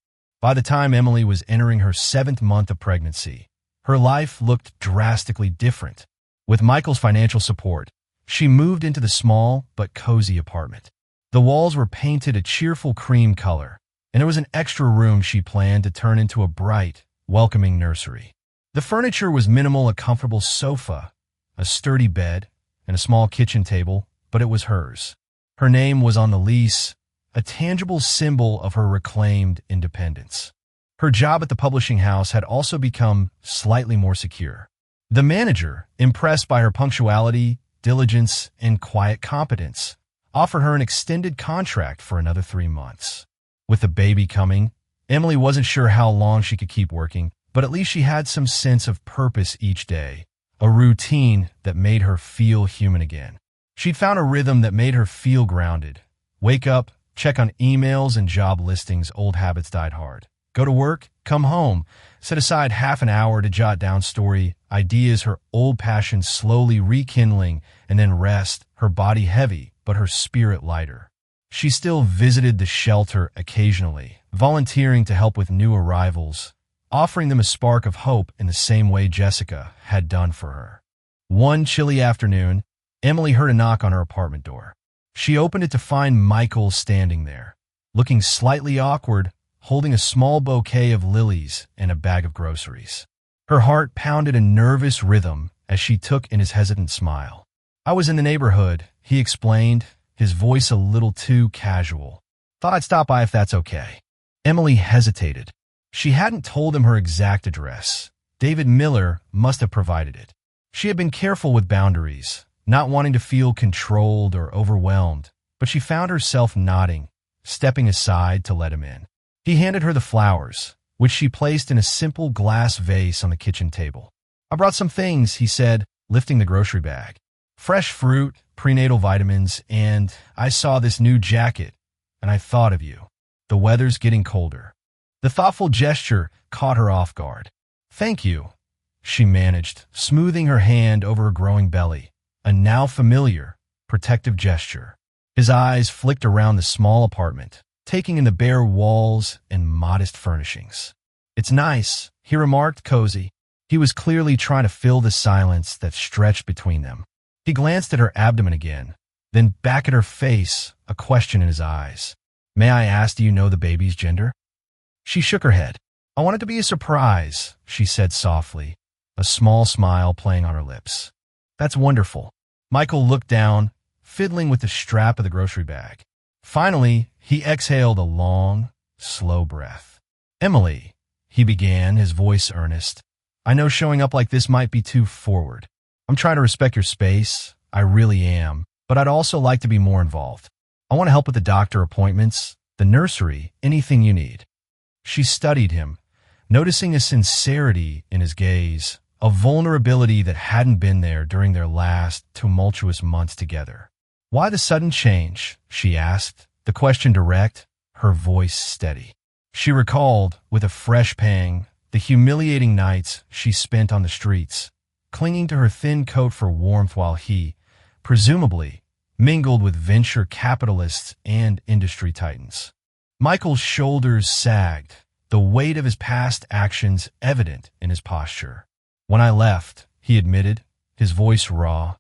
By the time Emily was entering her 7th month of pregnancy, her life looked drastically different. With Michael's financial support, she moved into the small but cozy apartment. The walls were painted a cheerful cream color, and there was an extra room she planned to turn into a bright, welcoming nursery. The furniture was minimal: a comfortable sofa, a sturdy bed, and a small kitchen table, but it was hers. Her name was on the lease, a tangible symbol of her reclaimed independence. Her job at the publishing house had also become slightly more secure. The manager, impressed by her punctuality, diligence, and quiet competence, offered her an extended contract for another 3 months. With the baby coming, Emily wasn't sure how long she could keep working, but at least she had some sense of purpose each day, a routine that made her feel human again. She'd found a rhythm that made her feel grounded. Wake up, check on emails and job listings. Old habits died hard. Go to work, come home, set aside half an hour to jot down story ideas, her old passions slowly rekindling, and then rest, her body heavy, but her spirit lighter. She still visited the shelter occasionally, volunteering to help with new arrivals, offering them a spark of hope in the same way Jessica had done for her. One chilly afternoon, Emily heard a knock on her apartment door. She opened it to find Michael standing there, looking slightly awkward, holding a small bouquet of lilies and a bag of groceries. Her heart pounded a nervous rhythm as she took in his hesitant smile. "I was in the neighborhood," he explained, his voice a little too casual. "Thought I'd stop by if that's okay." Emily hesitated. She hadn't told him her exact address. David Miller must have provided it. She had been careful with boundaries, not wanting to feel controlled or overwhelmed, but she found herself nodding, stepping aside to let him in. He handed her the flowers, which she placed in a simple glass vase on the kitchen table. "I brought some things," he said, lifting the grocery bag. "Fresh fruit, prenatal vitamins, and I saw this new jacket, and I thought of you. The weather's getting colder." The thoughtful gesture caught her off guard. "Thank you," she managed, smoothing her hand over her growing belly, a now familiar, protective gesture. His eyes flicked around the small apartment, taking in the bare walls and modest furnishings. "It's nice," he remarked, cozy. He was clearly trying to fill the silence that stretched between them. He glanced at her abdomen again, then back at her face, a question in his eyes. "May I ask, do you know the baby's gender?" She shook her head. "I want it to be a surprise," she said softly, a small smile playing on her lips. "That's wonderful." Michael looked down, fiddling with the strap of the grocery bag. Finally, he exhaled a long, slow breath. "Emily," he began, his voice earnest, "I know showing up like this might be too forward. I'm trying to respect your space, I really am, but I'd also like to be more involved. I want to help with the doctor appointments, the nursery, anything you need." She studied him, noticing a sincerity in his gaze, a vulnerability that hadn't been there during their last tumultuous months together. "Why the sudden change?" she asked, the question direct, her voice steady. She recalled, with a fresh pang, the humiliating nights she spent on the streets, clinging to her thin coat for warmth while he, presumably, mingled with venture capitalists and industry titans. Michael's shoulders sagged, the weight of his past actions evident in his posture. "When I left," he admitted, his voice raw,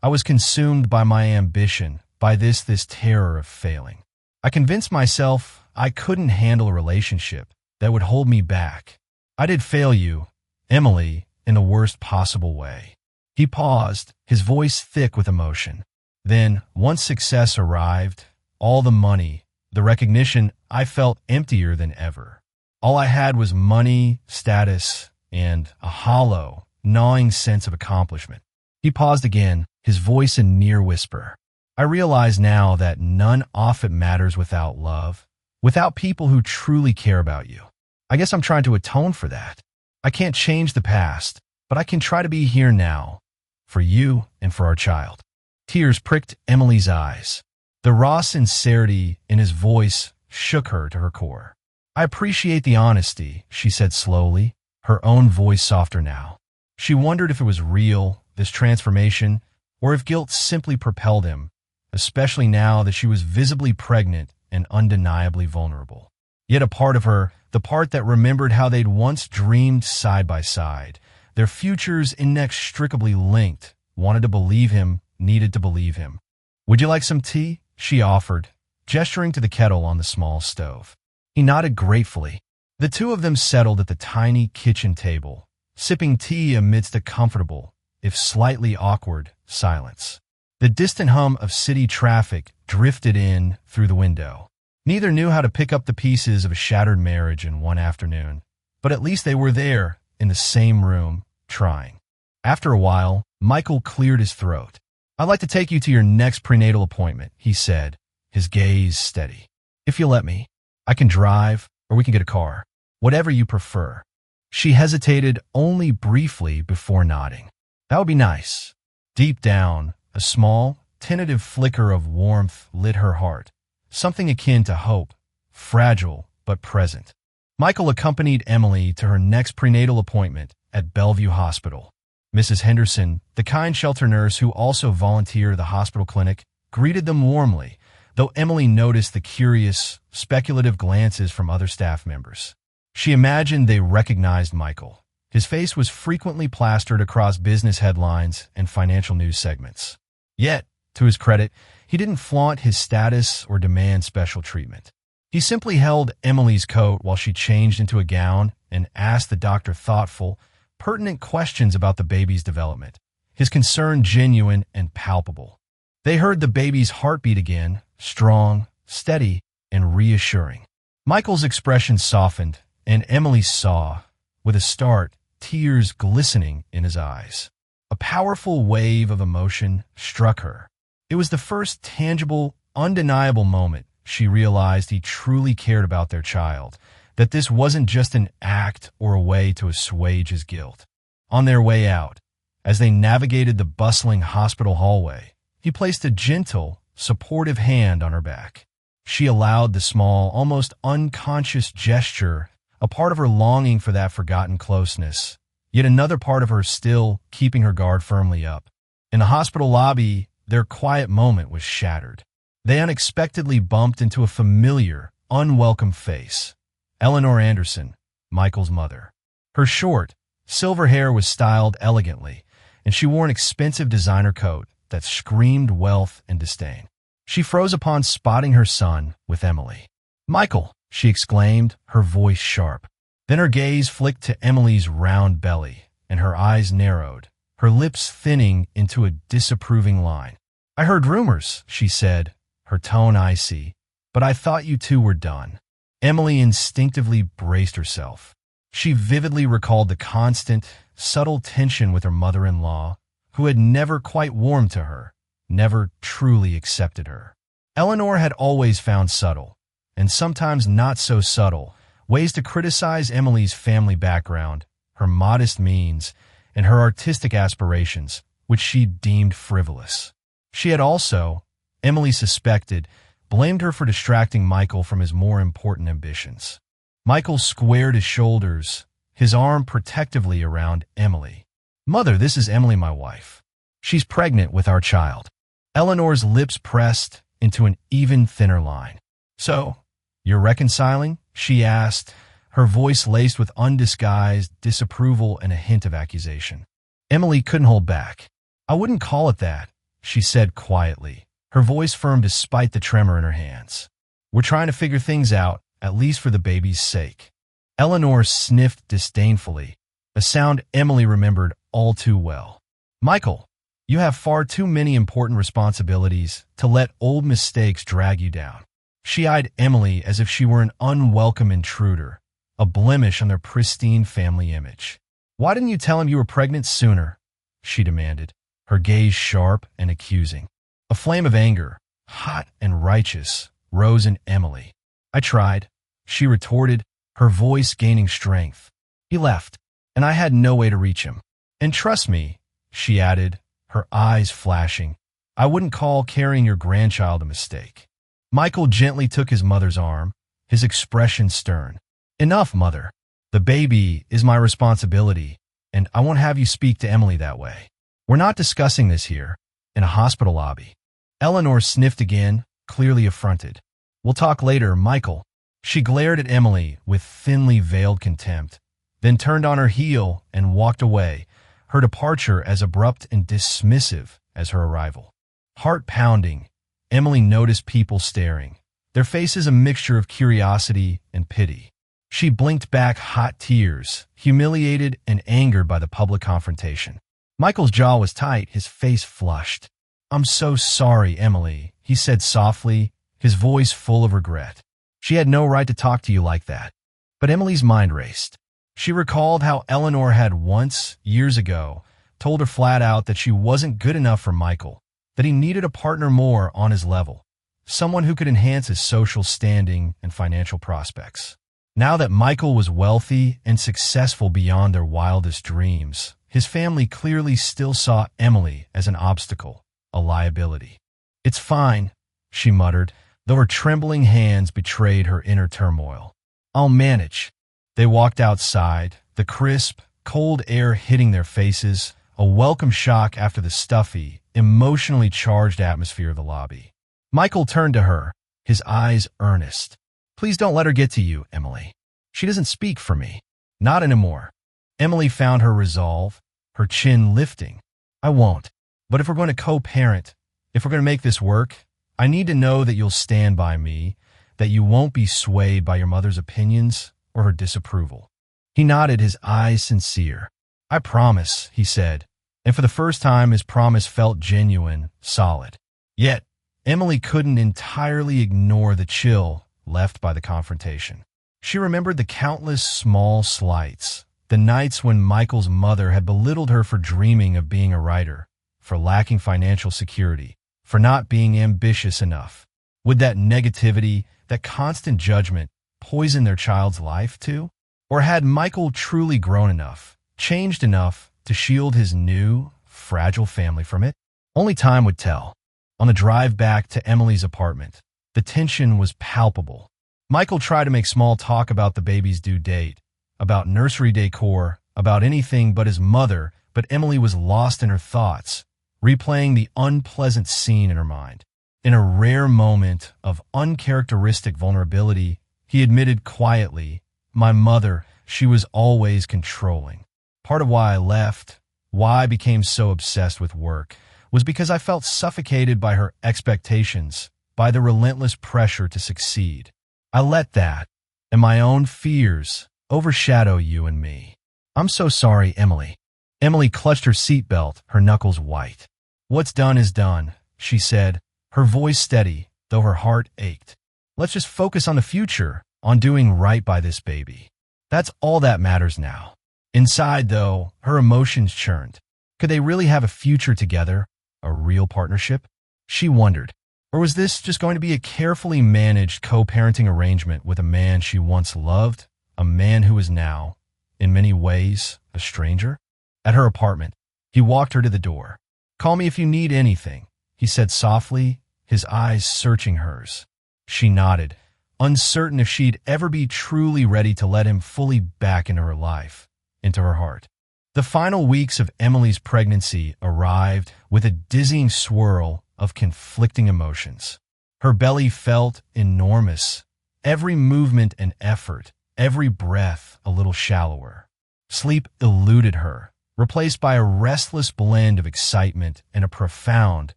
"I was consumed by my ambition, by this terror of failing. I convinced myself I couldn't handle a relationship that would hold me back. I did fail you, Emily, in the worst possible way." He paused, his voice thick with emotion. "Then, once success arrived, all the money, the recognition, I felt emptier than ever. All I had was money, status, and a hollow, gnawing sense of accomplishment." He paused again, his voice a near whisper. "I realize now that none of it matters without love, without people who truly care about you. I guess I'm trying to atone for that. I can't change the past, but I can try to be here now, for you and for our child." Tears pricked Emily's eyes. The raw sincerity in his voice shook her to her core. "I appreciate the honesty," she said slowly, her own voice softer now. She wondered if it was real, this transformation, or if guilt simply propelled him, especially now that she was visibly pregnant and undeniably vulnerable. Yet a part of her, the part that remembered how they'd once dreamed side by side, their futures inextricably linked, wanted to believe him, needed to believe him. "Would you like some tea?" she offered, gesturing to the kettle on the small stove. He nodded gratefully. The two of them settled at the tiny kitchen table, sipping tea amidst a comfortable, if slightly awkward, silence. The distant hum of city traffic drifted in through the window. Neither knew how to pick up the pieces of a shattered marriage in one afternoon, but at least they were there, in the same room, trying. After a while, Michael cleared his throat. "I'd like to take you to your next prenatal appointment," he said, his gaze steady. "If you'll let me. I can drive, or we can get a car. Whatever you prefer." She hesitated only briefly before nodding. "That would be nice." Deep down, a small, tentative flicker of warmth lit her heart, something akin to hope, fragile but present. Michael accompanied Emily to her next prenatal appointment at Bellevue Hospital. Mrs. Henderson, the kind shelter nurse who also volunteered at the hospital clinic, greeted them warmly, though Emily noticed the curious, speculative glances from other staff members. She imagined they recognized Michael. His face was frequently plastered across business headlines and financial news segments. Yet, to his credit, he didn't flaunt his status or demand special treatment. He simply held Emily's coat while she changed into a gown and asked the doctor thoughtful, pertinent questions about the baby's development, his concern genuine and palpable. They heard the baby's heartbeat again, strong, steady, and reassuring. Michael's expression softened, and Emily saw, with a start, tears glistening in his eyes. A powerful wave of emotion struck her. It was the first tangible, undeniable moment she realized he truly cared about their child, that this wasn't just an act or a way to assuage his guilt. On their way out, as they navigated the bustling hospital hallway, he placed a gentle, supportive hand on her back. She allowed the small, almost unconscious gesture, a part of her longing for that forgotten closeness, yet another part of her still keeping her guard firmly up. In the hospital lobby, their quiet moment was shattered. They unexpectedly bumped into a familiar, unwelcome face. Eleanor Anderson, Michael's mother. Her short, silver hair was styled elegantly, and she wore an expensive designer coat that screamed wealth and disdain. She froze upon spotting her son with Emily. "Michael!" she exclaimed, her voice sharp. Then her gaze flicked to Emily's round belly, and her eyes narrowed, her lips thinning into a disapproving line. "I heard rumors," she said, her tone icy, "but I thought you two were done." Emily instinctively braced herself. She vividly recalled the constant, subtle tension with her mother-in-law, who had never quite warmed to her, never truly accepted her. Eleanor had always found subtle, and sometimes not so subtle, ways to criticize Emily's family background, her modest means, and her artistic aspirations, which she deemed frivolous. She had also, Emily suspected, blamed her for distracting Michael from his more important ambitions. Michael squared his shoulders, his arm protectively around Emily. "Mother, this is Emily, my wife. She's pregnant with our child." Eleanor's lips pressed into an even thinner line. "So, you're reconciling?" she asked, her voice laced with undisguised disapproval and a hint of accusation. Emily couldn't hold back. "I wouldn't call it that," she said quietly, her voice firm despite the tremor in her hands. "We're trying to figure things out, at least for the baby's sake." Eleanor sniffed disdainfully, a sound Emily remembered all too well. "Michael, you have far too many important responsibilities to let old mistakes drag you down." She eyed Emily as if she were an unwelcome intruder, a blemish on their pristine family image. "Why didn't you tell him you were pregnant sooner?" she demanded, her gaze sharp and accusing. A flame of anger, hot and righteous, rose in Emily. "I tried," she retorted, her voice gaining strength. "He left, and I had no way to reach him. And trust me," she added, her eyes flashing, I wouldn't call carrying your grandchild a mistake. Michael gently took his mother's arm, his expression stern. Enough, mother. The baby is my responsibility, and I won't have you speak to Emily that way. We're not discussing this here, in a hospital lobby. Eleanor sniffed again, clearly affronted. We'll talk later, Michael. She glared at Emily with thinly veiled contempt, then turned on her heel and walked away, her departure as abrupt and dismissive as her arrival. Heart pounding, Emily noticed people staring, their faces a mixture of curiosity and pity. She blinked back hot tears, humiliated and angered by the public confrontation. Michael's jaw was tight, his face flushed. I'm so sorry, Emily, he said softly, his voice full of regret. She had no right to talk to you like that. But Emily's mind raced. She recalled how Eleanor had once, years ago, told her flat out that she wasn't good enough for Michael, that he needed a partner more on his level, someone who could enhance his social standing and financial prospects. Now that Michael was wealthy and successful beyond their wildest dreams, his family clearly still saw Emily as an obstacle, a liability. It's fine, she muttered, though her trembling hands betrayed her inner turmoil. I'll manage. They walked outside, the crisp, cold air hitting their faces, a welcome shock after the stuffy, emotionally charged atmosphere of the lobby. Michael turned to her, his eyes earnest. Please don't let her get to you, Emily. She doesn't speak for me. Not anymore. Emily found her resolve, her chin lifting. I won't. But if we're going to co-parent, if we're going to make this work, I need to know that you'll stand by me, that you won't be swayed by your mother's opinions or her disapproval. He nodded, his eyes sincere. I promise, he said, and for the first time his promise felt genuine, solid. Yet, Emily couldn't entirely ignore the chill left by the confrontation. She remembered the countless small slights, the nights when Michael's mother had belittled her for dreaming of being a writer, for lacking financial security, for not being ambitious enough. Would that negativity, that constant judgment, poison their child's life too? Or had Michael truly grown enough, changed enough to shield his new, fragile family from it? Only time would tell. On the drive back to Emily's apartment, the tension was palpable. Michael tried to make small talk about the baby's due date, about nursery decor, about anything but his mother, but Emily was lost in her thoughts, replaying the unpleasant scene in her mind. In a rare moment of uncharacteristic vulnerability, he admitted quietly, my mother, she was always controlling. Part of why I left, why I became so obsessed with work, was because I felt suffocated by her expectations, by the relentless pressure to succeed. I let that, and my own fears, overshadow you and me. I'm so sorry, Emily. Emily clutched her seatbelt, her knuckles white. What's done is done, she said, her voice steady, though her heart ached. Let's just focus on the future, on doing right by this baby. That's all that matters now. Inside, though, her emotions churned. Could they really have a future together, a real partnership? She wondered. Or was this just going to be a carefully managed co-parenting arrangement with a man she once loved, a man who is now, in many ways, a stranger? At her apartment, he walked her to the door. Call me if you need anything, he said softly, his eyes searching hers. She nodded, uncertain if she'd ever be truly ready to let him fully back into her life, into her heart. The final weeks of Emily's pregnancy arrived with a dizzying swirl of conflicting emotions. Her belly felt enormous, every movement an effort, every breath a little shallower. Sleep eluded her, replaced by a restless blend of excitement and a profound,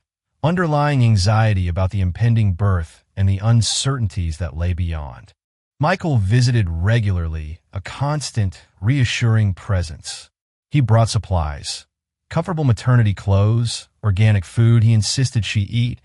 underlying anxiety about the impending birth and the uncertainties that lay beyond. Michael visited regularly, a constant, reassuring presence. He brought supplies, comfortable maternity clothes, organic food he insisted she eat,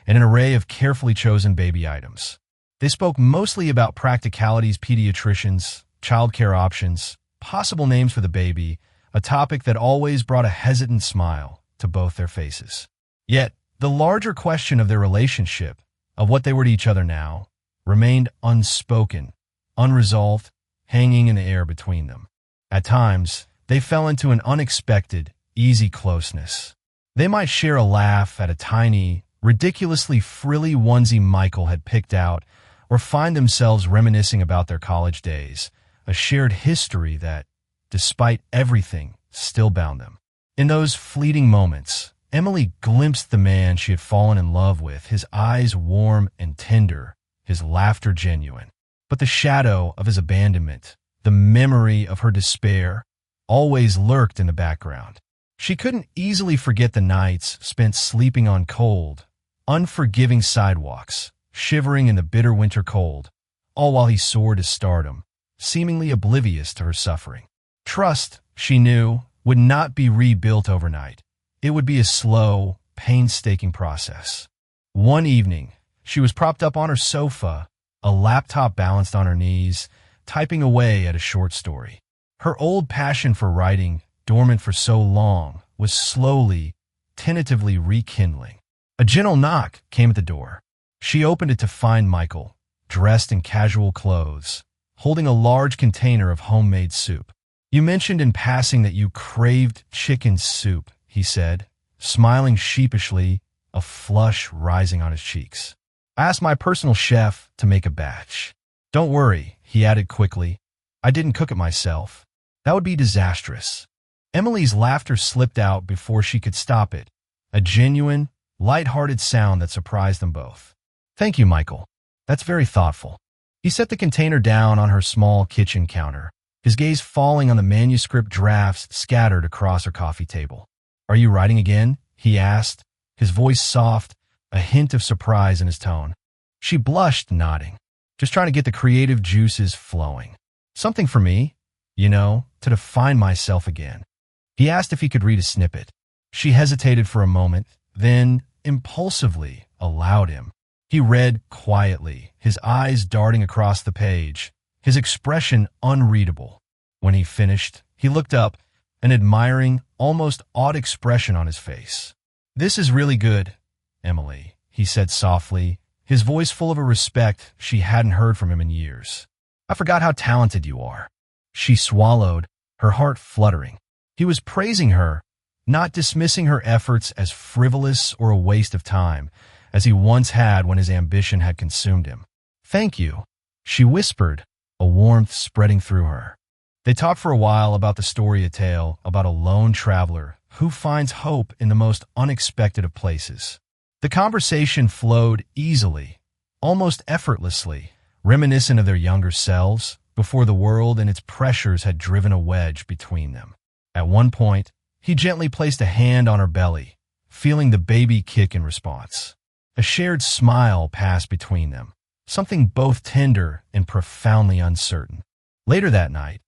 and an array of carefully chosen baby items. They spoke mostly about practicalities, pediatricians, childcare options, possible names for the baby, a topic that always brought a hesitant smile to both their faces. Yet, the larger question of their relationship, of what they were to each other now, remained unspoken, unresolved, hanging in the air between them. At times, they fell into an unexpected, easy closeness. They might share a laugh at a tiny, ridiculously frilly onesie Michael had picked out, or find themselves reminiscing about their college days, a shared history that, despite everything, still bound them. In those fleeting moments, Emily glimpsed the man she had fallen in love with, his eyes warm and tender, his laughter genuine. But the shadow of his abandonment, the memory of her despair, always lurked in the background. She couldn't easily forget the nights spent sleeping on cold, unforgiving sidewalks, shivering in the bitter winter cold, all while he soared to stardom, seemingly oblivious to her suffering. Trust, she knew, would not be rebuilt overnight. It would be a slow, painstaking process. One evening, she was propped up on her sofa, a laptop balanced on her knees, typing away at a short story. Her old passion for writing, dormant for so long, was slowly, tentatively rekindling. A gentle knock came at the door. She opened it to find Michael, dressed in casual clothes, holding a large container of homemade soup. "You mentioned in passing that you craved chicken soup," he said, smiling sheepishly, a flush rising on his cheeks. "I asked my personal chef to make a batch." "Don't worry," he added quickly. "I didn't cook it myself. That would be disastrous." Emily's laughter slipped out before she could stop it, a genuine, light-hearted sound that surprised them both. "Thank you, Michael. That's very thoughtful." He set the container down on her small kitchen counter, his gaze falling on the manuscript drafts scattered across her coffee table. "Are you writing again?" he asked, his voice soft, a hint of surprise in his tone. She blushed, nodding. "Just trying to get the creative juices flowing. Something for me, to define myself again." He asked if he could read a snippet. She hesitated for a moment, then, impulsively, allowed him. He read quietly, his eyes darting across the page, his expression unreadable. When he finished, he looked up, an admiring, almost awed expression on his face. "This is really good, Emily," he said softly, his voice full of a respect she hadn't heard from him in years. "I forgot how talented you are." She swallowed, her heart fluttering. He was praising her, not dismissing her efforts as frivolous or a waste of time, as he once had when his ambition had consumed him. "Thank you," she whispered, a warmth spreading through her. They talked for a while about the story a tale about a lone traveler who finds hope in the most unexpected of places. The conversation flowed easily, almost effortlessly, reminiscent of their younger selves, before the world and its pressures had driven a wedge between them. At one point, he gently placed a hand on her belly, feeling the baby kick in response. A shared smile passed between them, something both tender and profoundly uncertain. Later that night,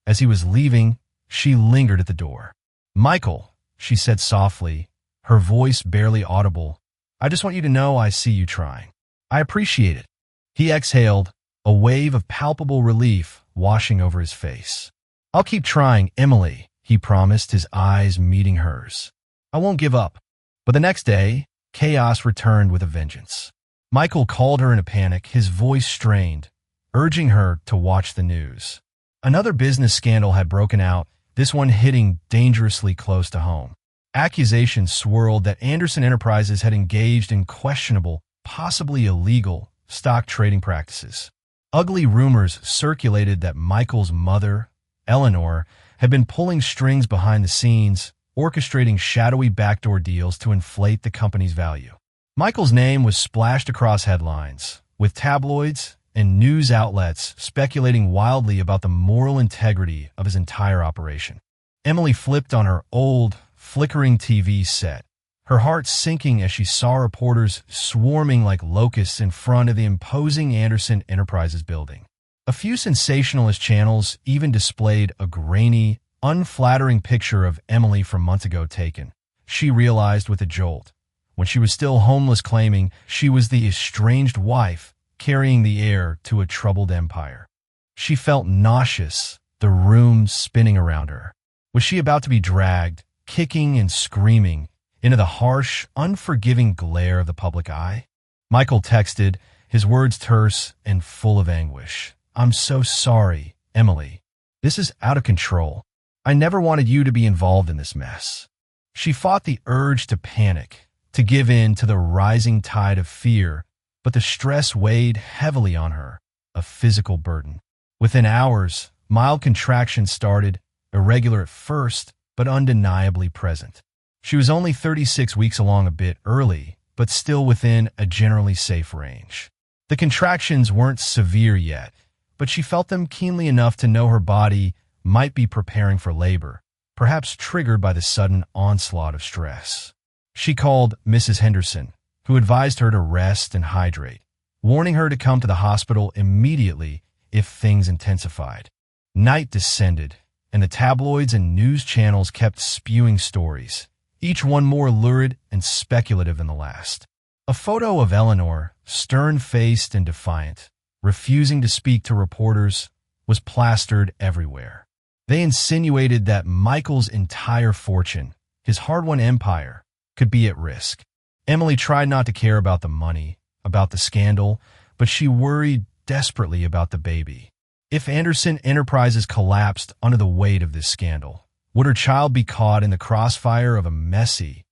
as he was leaving, she lingered at the door. "Michael," she said softly, her voice barely audible, "I just want you to know I see you trying. I appreciate it." He exhaled, a wave of palpable relief washing over his face. "I'll keep trying, Emily," he promised, his eyes meeting hers. "I won't give up." But the next day, chaos returned with a vengeance. Michael called her in a panic, his voice strained, urging her to watch the news. Another business scandal had broken out, this one hitting dangerously close to home. Accusations swirled that Anderson Enterprises had engaged in questionable, possibly illegal, stock trading practices. Ugly rumors circulated that Michael's mother, Eleanor, had been pulling strings behind the scenes, orchestrating shadowy backdoor deals to inflate the company's value. Michael's name was splashed across headlines, with tabloids and news outlets speculating wildly about the moral integrity of his entire operation. Emily flipped on her old, flickering TV set, her heart sinking as she saw reporters swarming like locusts in front of the imposing Anderson Enterprises building. A few sensationalist channels even displayed a grainy, unflattering picture of Emily from months ago taken, she realized with a jolt, when she was still homeless, claiming she was the estranged wife carrying the heir to a troubled empire. She felt nauseous, the room spinning around her. Was she about to be dragged, kicking and screaming, into the harsh, unforgiving glare of the public eye? Michael texted, his words terse and full of anguish. "I'm so sorry, Emily. This is out of control. I never wanted you to be involved in this mess." She fought the urge to panic, to give in to the rising tide of fear, but the stress weighed heavily on her, a physical burden. Within hours, mild contractions started, irregular at first, but undeniably present. She was only 36 weeks along, a bit early, but still within a generally safe range. The contractions weren't severe yet, but she felt them keenly enough to know her body might be preparing for labor, perhaps triggered by the sudden onslaught of stress. She called Mrs. Henderson, who advised her to rest and hydrate, warning her to come to the hospital immediately if things intensified. Night descended, and the tabloids and news channels kept spewing stories, each one more lurid and speculative than the last. A photo of Eleanor, stern-faced and defiant, refusing to speak to reporters, was plastered everywhere. They insinuated that Michael's entire fortune, his hard-won empire, could be at risk. Emily tried not to care about the money, about the scandal, but she worried desperately about the baby. If Anderson Enterprises collapsed under the weight of this scandal, would her child be caught in the crossfire of a messy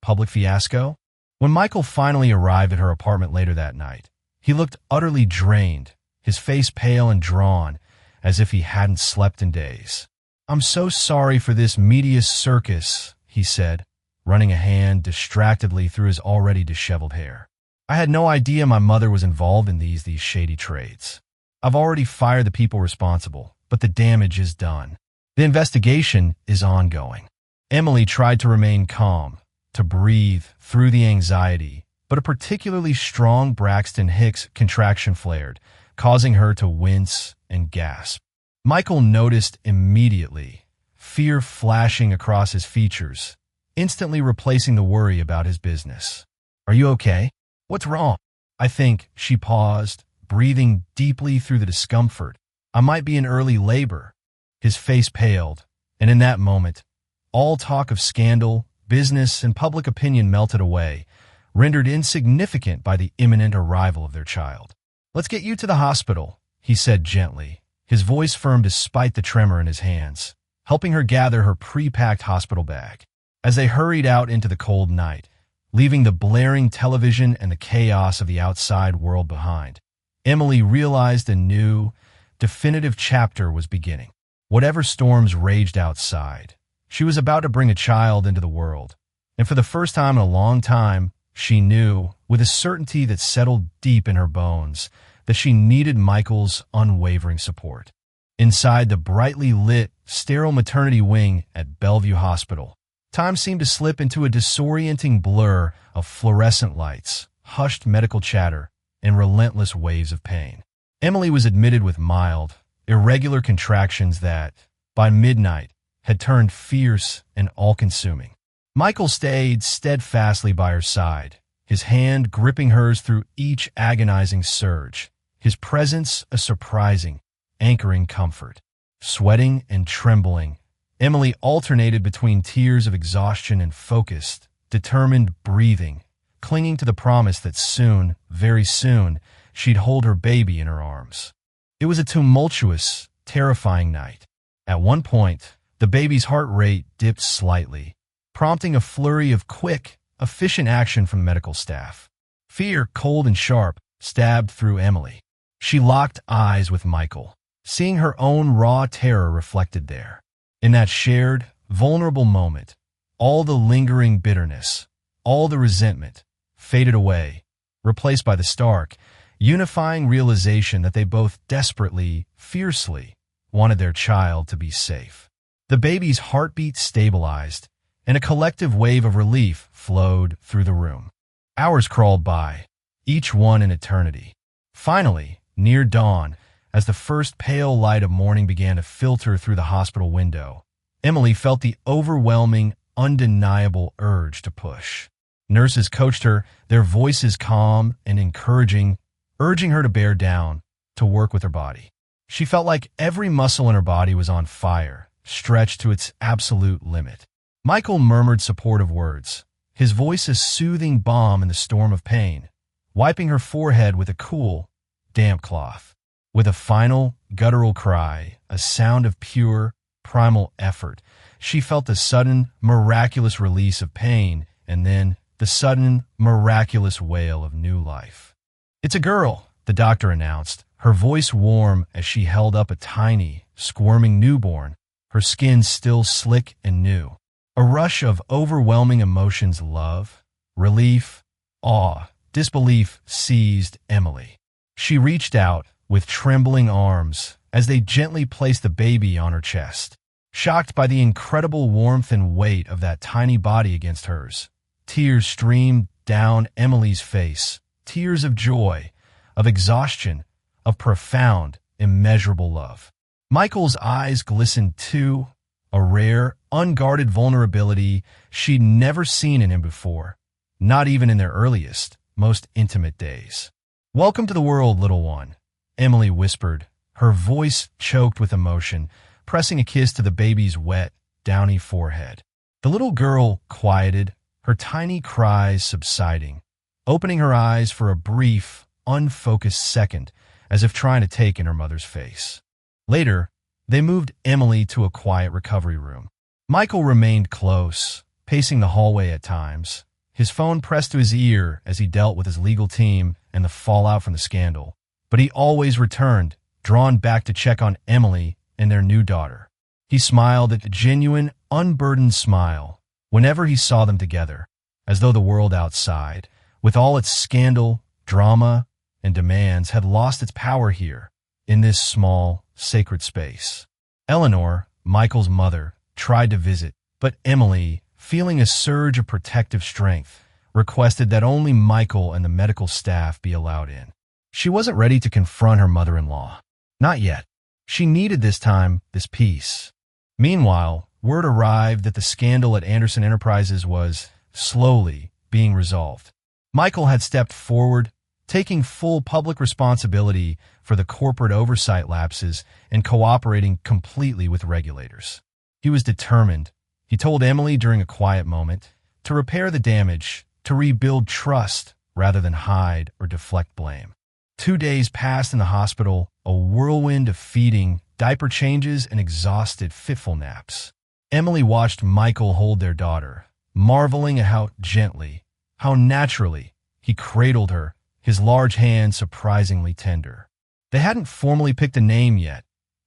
public fiasco? When Michael finally arrived at her apartment later that night, he looked utterly drained, his face pale and drawn, as if he hadn't slept in days. "I'm so sorry for this media circus," he said, running a hand distractedly through his already disheveled hair. "I had no idea my mother was involved in these shady trades. I've already fired the people responsible, but the damage is done. The investigation is ongoing." Emily tried to remain calm, to breathe through the anxiety, but a particularly strong Braxton Hicks contraction flared, causing her to wince and gasp. Michael noticed immediately, fear flashing across his features, instantly replacing the worry about his business. "Are you okay? What's wrong?" "I think," she paused, breathing deeply through the discomfort, "I might be in early labor." His face paled, and in that moment, all talk of scandal, business, and public opinion melted away, rendered insignificant by the imminent arrival of their child. "Let's get you to the hospital," he said gently, his voice firm despite the tremor in his hands, helping her gather her pre-packed hospital bag. As they hurried out into the cold night, leaving the blaring television and the chaos of the outside world behind, Emily realized a new, definitive chapter was beginning. Whatever storms raged outside, she was about to bring a child into the world, and for the first time in a long time, she knew, with a certainty that settled deep in her bones, that she needed Michael's unwavering support. Inside the brightly lit, sterile maternity wing at Bellevue Hospital, time seemed to slip into a disorienting blur of fluorescent lights, hushed medical chatter, and relentless waves of pain. Emily was admitted with mild, irregular contractions that, by midnight, had turned fierce and all-consuming. Michael stayed steadfastly by her side, his hand gripping hers through each agonizing surge, his presence a surprising, anchoring comfort. Sweating and trembling, Emily alternated between tears of exhaustion and focused, determined breathing, clinging to the promise that soon, very soon, she'd hold her baby in her arms. It was a tumultuous, terrifying night. At one point, the baby's heart rate dipped slightly, prompting a flurry of quick, efficient action from medical staff. Fear, cold and sharp, stabbed through Emily. She locked eyes with Michael, seeing her own raw terror reflected there. In that shared, vulnerable moment, all the lingering bitterness, all the resentment, faded away, replaced by the stark, unifying realization that they both desperately, fiercely, wanted their child to be safe. The baby's heartbeat stabilized, and a collective wave of relief flowed through the room. Hours crawled by, each one an eternity. Finally, near dawn, as the first pale light of morning began to filter through the hospital window, Emily felt the overwhelming, undeniable urge to push. Nurses coached her, their voices calm and encouraging, urging her to bear down, to work with her body. She felt like every muscle in her body was on fire, stretched to its absolute limit. Michael murmured supportive words, his voice a soothing balm in the storm of pain, wiping her forehead with a cool, damp cloth. With a final, guttural cry, a sound of pure, primal effort, she felt the sudden, miraculous release of pain, and then the sudden, miraculous wail of new life. "It's a girl," the doctor announced, her voice warm as she held up a tiny, squirming newborn, her skin still slick and new. A rush of overwhelming emotions, love, relief, awe, disbelief seized Emily. She reached out with trembling arms as they gently placed the baby on her chest. Shocked by the incredible warmth and weight of that tiny body against hers, tears streamed down Emily's face, tears of joy, of exhaustion, of profound, immeasurable love. Michael's eyes glistened too, a rare, unguarded vulnerability she'd never seen in him before, not even in their earliest, most intimate days. "Welcome to the world, little one," Emily whispered, her voice choked with emotion, pressing a kiss to the baby's wet, downy forehead. The little girl quieted, her tiny cries subsiding, opening her eyes for a brief, unfocused second, as if trying to take in her mother's face. Later, they moved Emily to a quiet recovery room. Michael remained close, pacing the hallway at times, his phone pressed to his ear as he dealt with his legal team and the fallout from the scandal. But he always returned, drawn back to check on Emily and their new daughter. He smiled a genuine, unburdened smile whenever he saw them together, as though the world outside, with all its scandal, drama, and demands, had lost its power here, in this small, sacred space. Eleanor, Michael's mother, tried to visit, but Emily, feeling a surge of protective strength, requested that only Michael and the medical staff be allowed in. She wasn't ready to confront her mother-in-law. Not yet. She needed this time, this peace. Meanwhile, word arrived that the scandal at Anderson Enterprises was, slowly, being resolved. Michael had stepped forward, taking full public responsibility for the corporate oversight lapses and cooperating completely with regulators. He was determined, he told Emily during a quiet moment, to repair the damage, to rebuild trust rather than hide or deflect blame. 2 days passed in the hospital, a whirlwind of feeding, diaper changes, and exhausted, fitful naps. Emily watched Michael hold their daughter, marveling at how gently, how naturally he cradled her, his large hands surprisingly tender. They hadn't formally picked a name yet.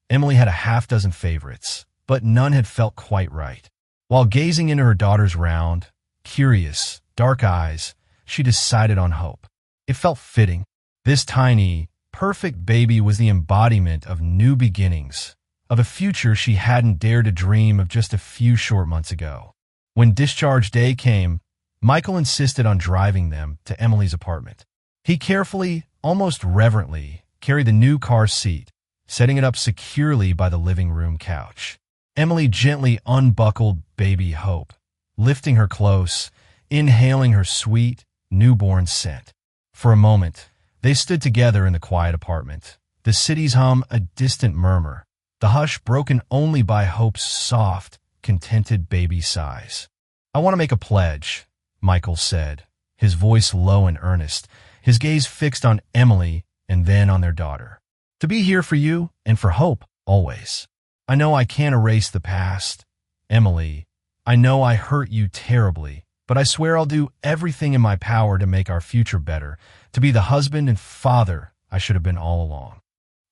Emily had a half-dozen favorites, but none had felt quite right. While gazing into her daughter's round, curious, dark eyes, she decided on Hope. It felt fitting. This tiny, perfect baby was the embodiment of new beginnings, of a future she hadn't dared to dream of just a few short months ago. When discharge day came, Michael insisted on driving them to Emily's apartment. He carefully, almost reverently, carried the new car seat, setting it up securely by the living room couch. Emily gently unbuckled baby Hope, lifting her close, inhaling her sweet, newborn scent. For a moment, they stood together in the quiet apartment, the city's hum a distant murmur, the hush broken only by Hope's soft, contented baby sighs. "I want to make a pledge," Michael said, his voice low and earnest, his gaze fixed on Emily and then on their daughter. "To be here for you and for Hope, always. I know I can't erase the past. Emily, I know I hurt you terribly, but I swear I'll do everything in my power to make our future better, to be the husband and father I should have been all along."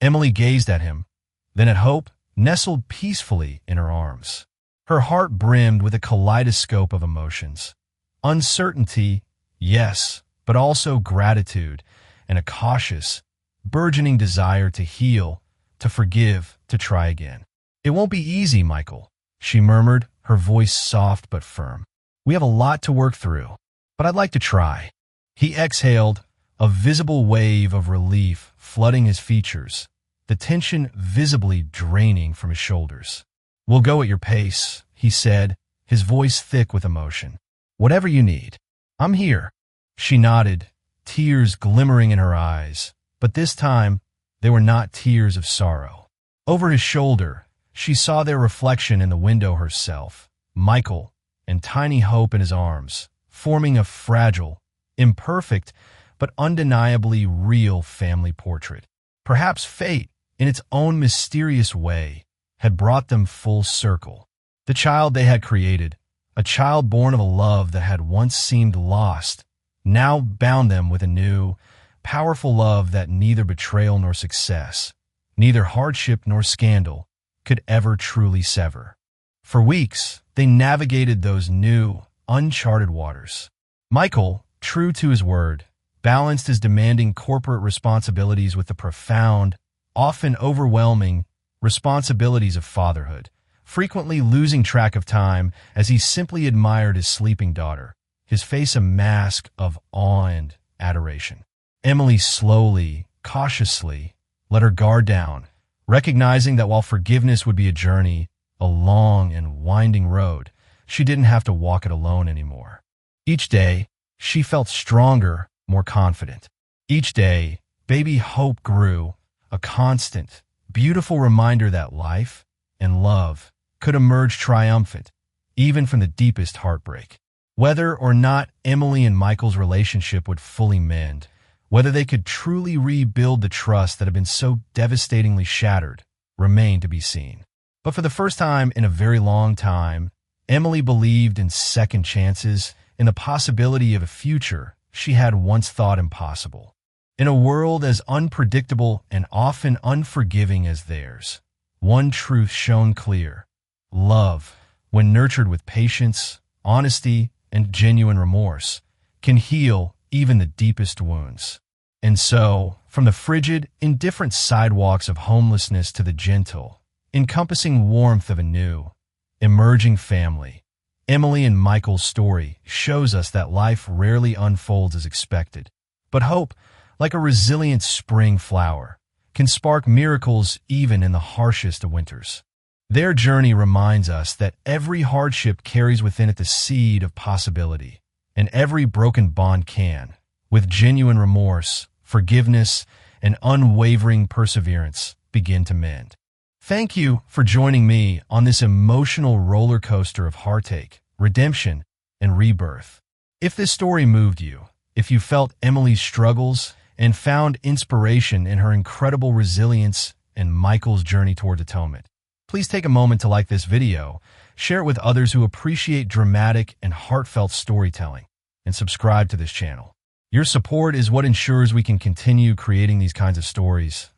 Emily gazed at him, then at Hope, nestled peacefully in her arms. Her heart brimmed with a kaleidoscope of emotions. Uncertainty, yes, but also gratitude and a cautious, burgeoning desire to heal, to forgive, to try again. "It won't be easy, Michael," she murmured, her voice soft but firm. "We have a lot to work through, but I'd like to try." He exhaled, a visible wave of relief flooding his features, the tension visibly draining from his shoulders. "We'll go at your pace," he said, his voice thick with emotion. "Whatever you need. I'm here." She nodded, tears glimmering in her eyes, but this time they were not tears of sorrow. Over his shoulder, she saw their reflection in the window herself, Michael, and tiny Hope in his arms, forming a fragile, imperfect, but undeniably real family portrait. Perhaps fate, in its own mysterious way, had brought them full circle. The child they had created, a child born of a love that had once seemed lost, now bound them with a new, powerful love that neither betrayal nor success, neither hardship nor scandal, could ever truly sever. For weeks, they navigated those new, uncharted waters. Michael, true to his word, balanced his demanding corporate responsibilities with the profound, often overwhelming, responsibilities of fatherhood, frequently losing track of time as he simply admired his sleeping daughter, his face a mask of awe and adoration. Emily slowly, cautiously, let her guard down, recognizing that while forgiveness would be a journey, a long and winding road, she didn't have to walk it alone anymore. Each day, she felt stronger, more confident. Each day, baby hope grew, a constant, beautiful reminder that life and love could emerge triumphant, even from the deepest heartbreak. Whether or not Emily and Michael's relationship would fully mend, whether they could truly rebuild the trust that had been so devastatingly shattered, remained to be seen. But for the first time in a very long time, Emily believed in second chances, in the possibility of a future she had once thought impossible. In a world as unpredictable and often unforgiving as theirs, one truth shone clear. Love, when nurtured with patience, honesty, and genuine remorse, can heal even the deepest wounds. And so, from the frigid, indifferent sidewalks of homelessness to the gentle, encompassing warmth of a new, emerging family, Emily and Michael's story shows us that life rarely unfolds as expected. But hope, like a resilient spring flower, can spark miracles even in the harshest of winters. Their journey reminds us that every hardship carries within it the seed of possibility, and every broken bond can, with genuine remorse, forgiveness, and unwavering perseverance, begin to mend. Thank you for joining me on this emotional roller coaster of heartache, redemption, and rebirth. If this story moved you, if you felt Emily's struggles and found inspiration in her incredible resilience and Michael's journey toward atonement, please take a moment to like this video, share it with others who appreciate dramatic and heartfelt storytelling, and subscribe to this channel. Your support is what ensures we can continue creating these kinds of stories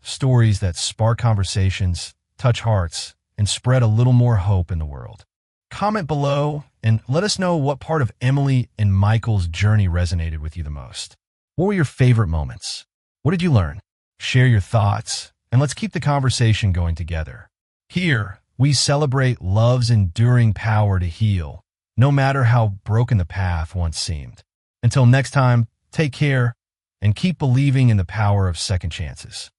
that spark conversations, touch hearts, and spread a little more hope in the world. Comment below and let us know what part of Emily and Michael's journey resonated with you the most. What were your favorite moments? What did you learn? Share your thoughts, and let's keep the conversation going together. Here, we celebrate love's enduring power to heal, no matter how broken the path once seemed. Until next time, take care and keep believing in the power of second chances.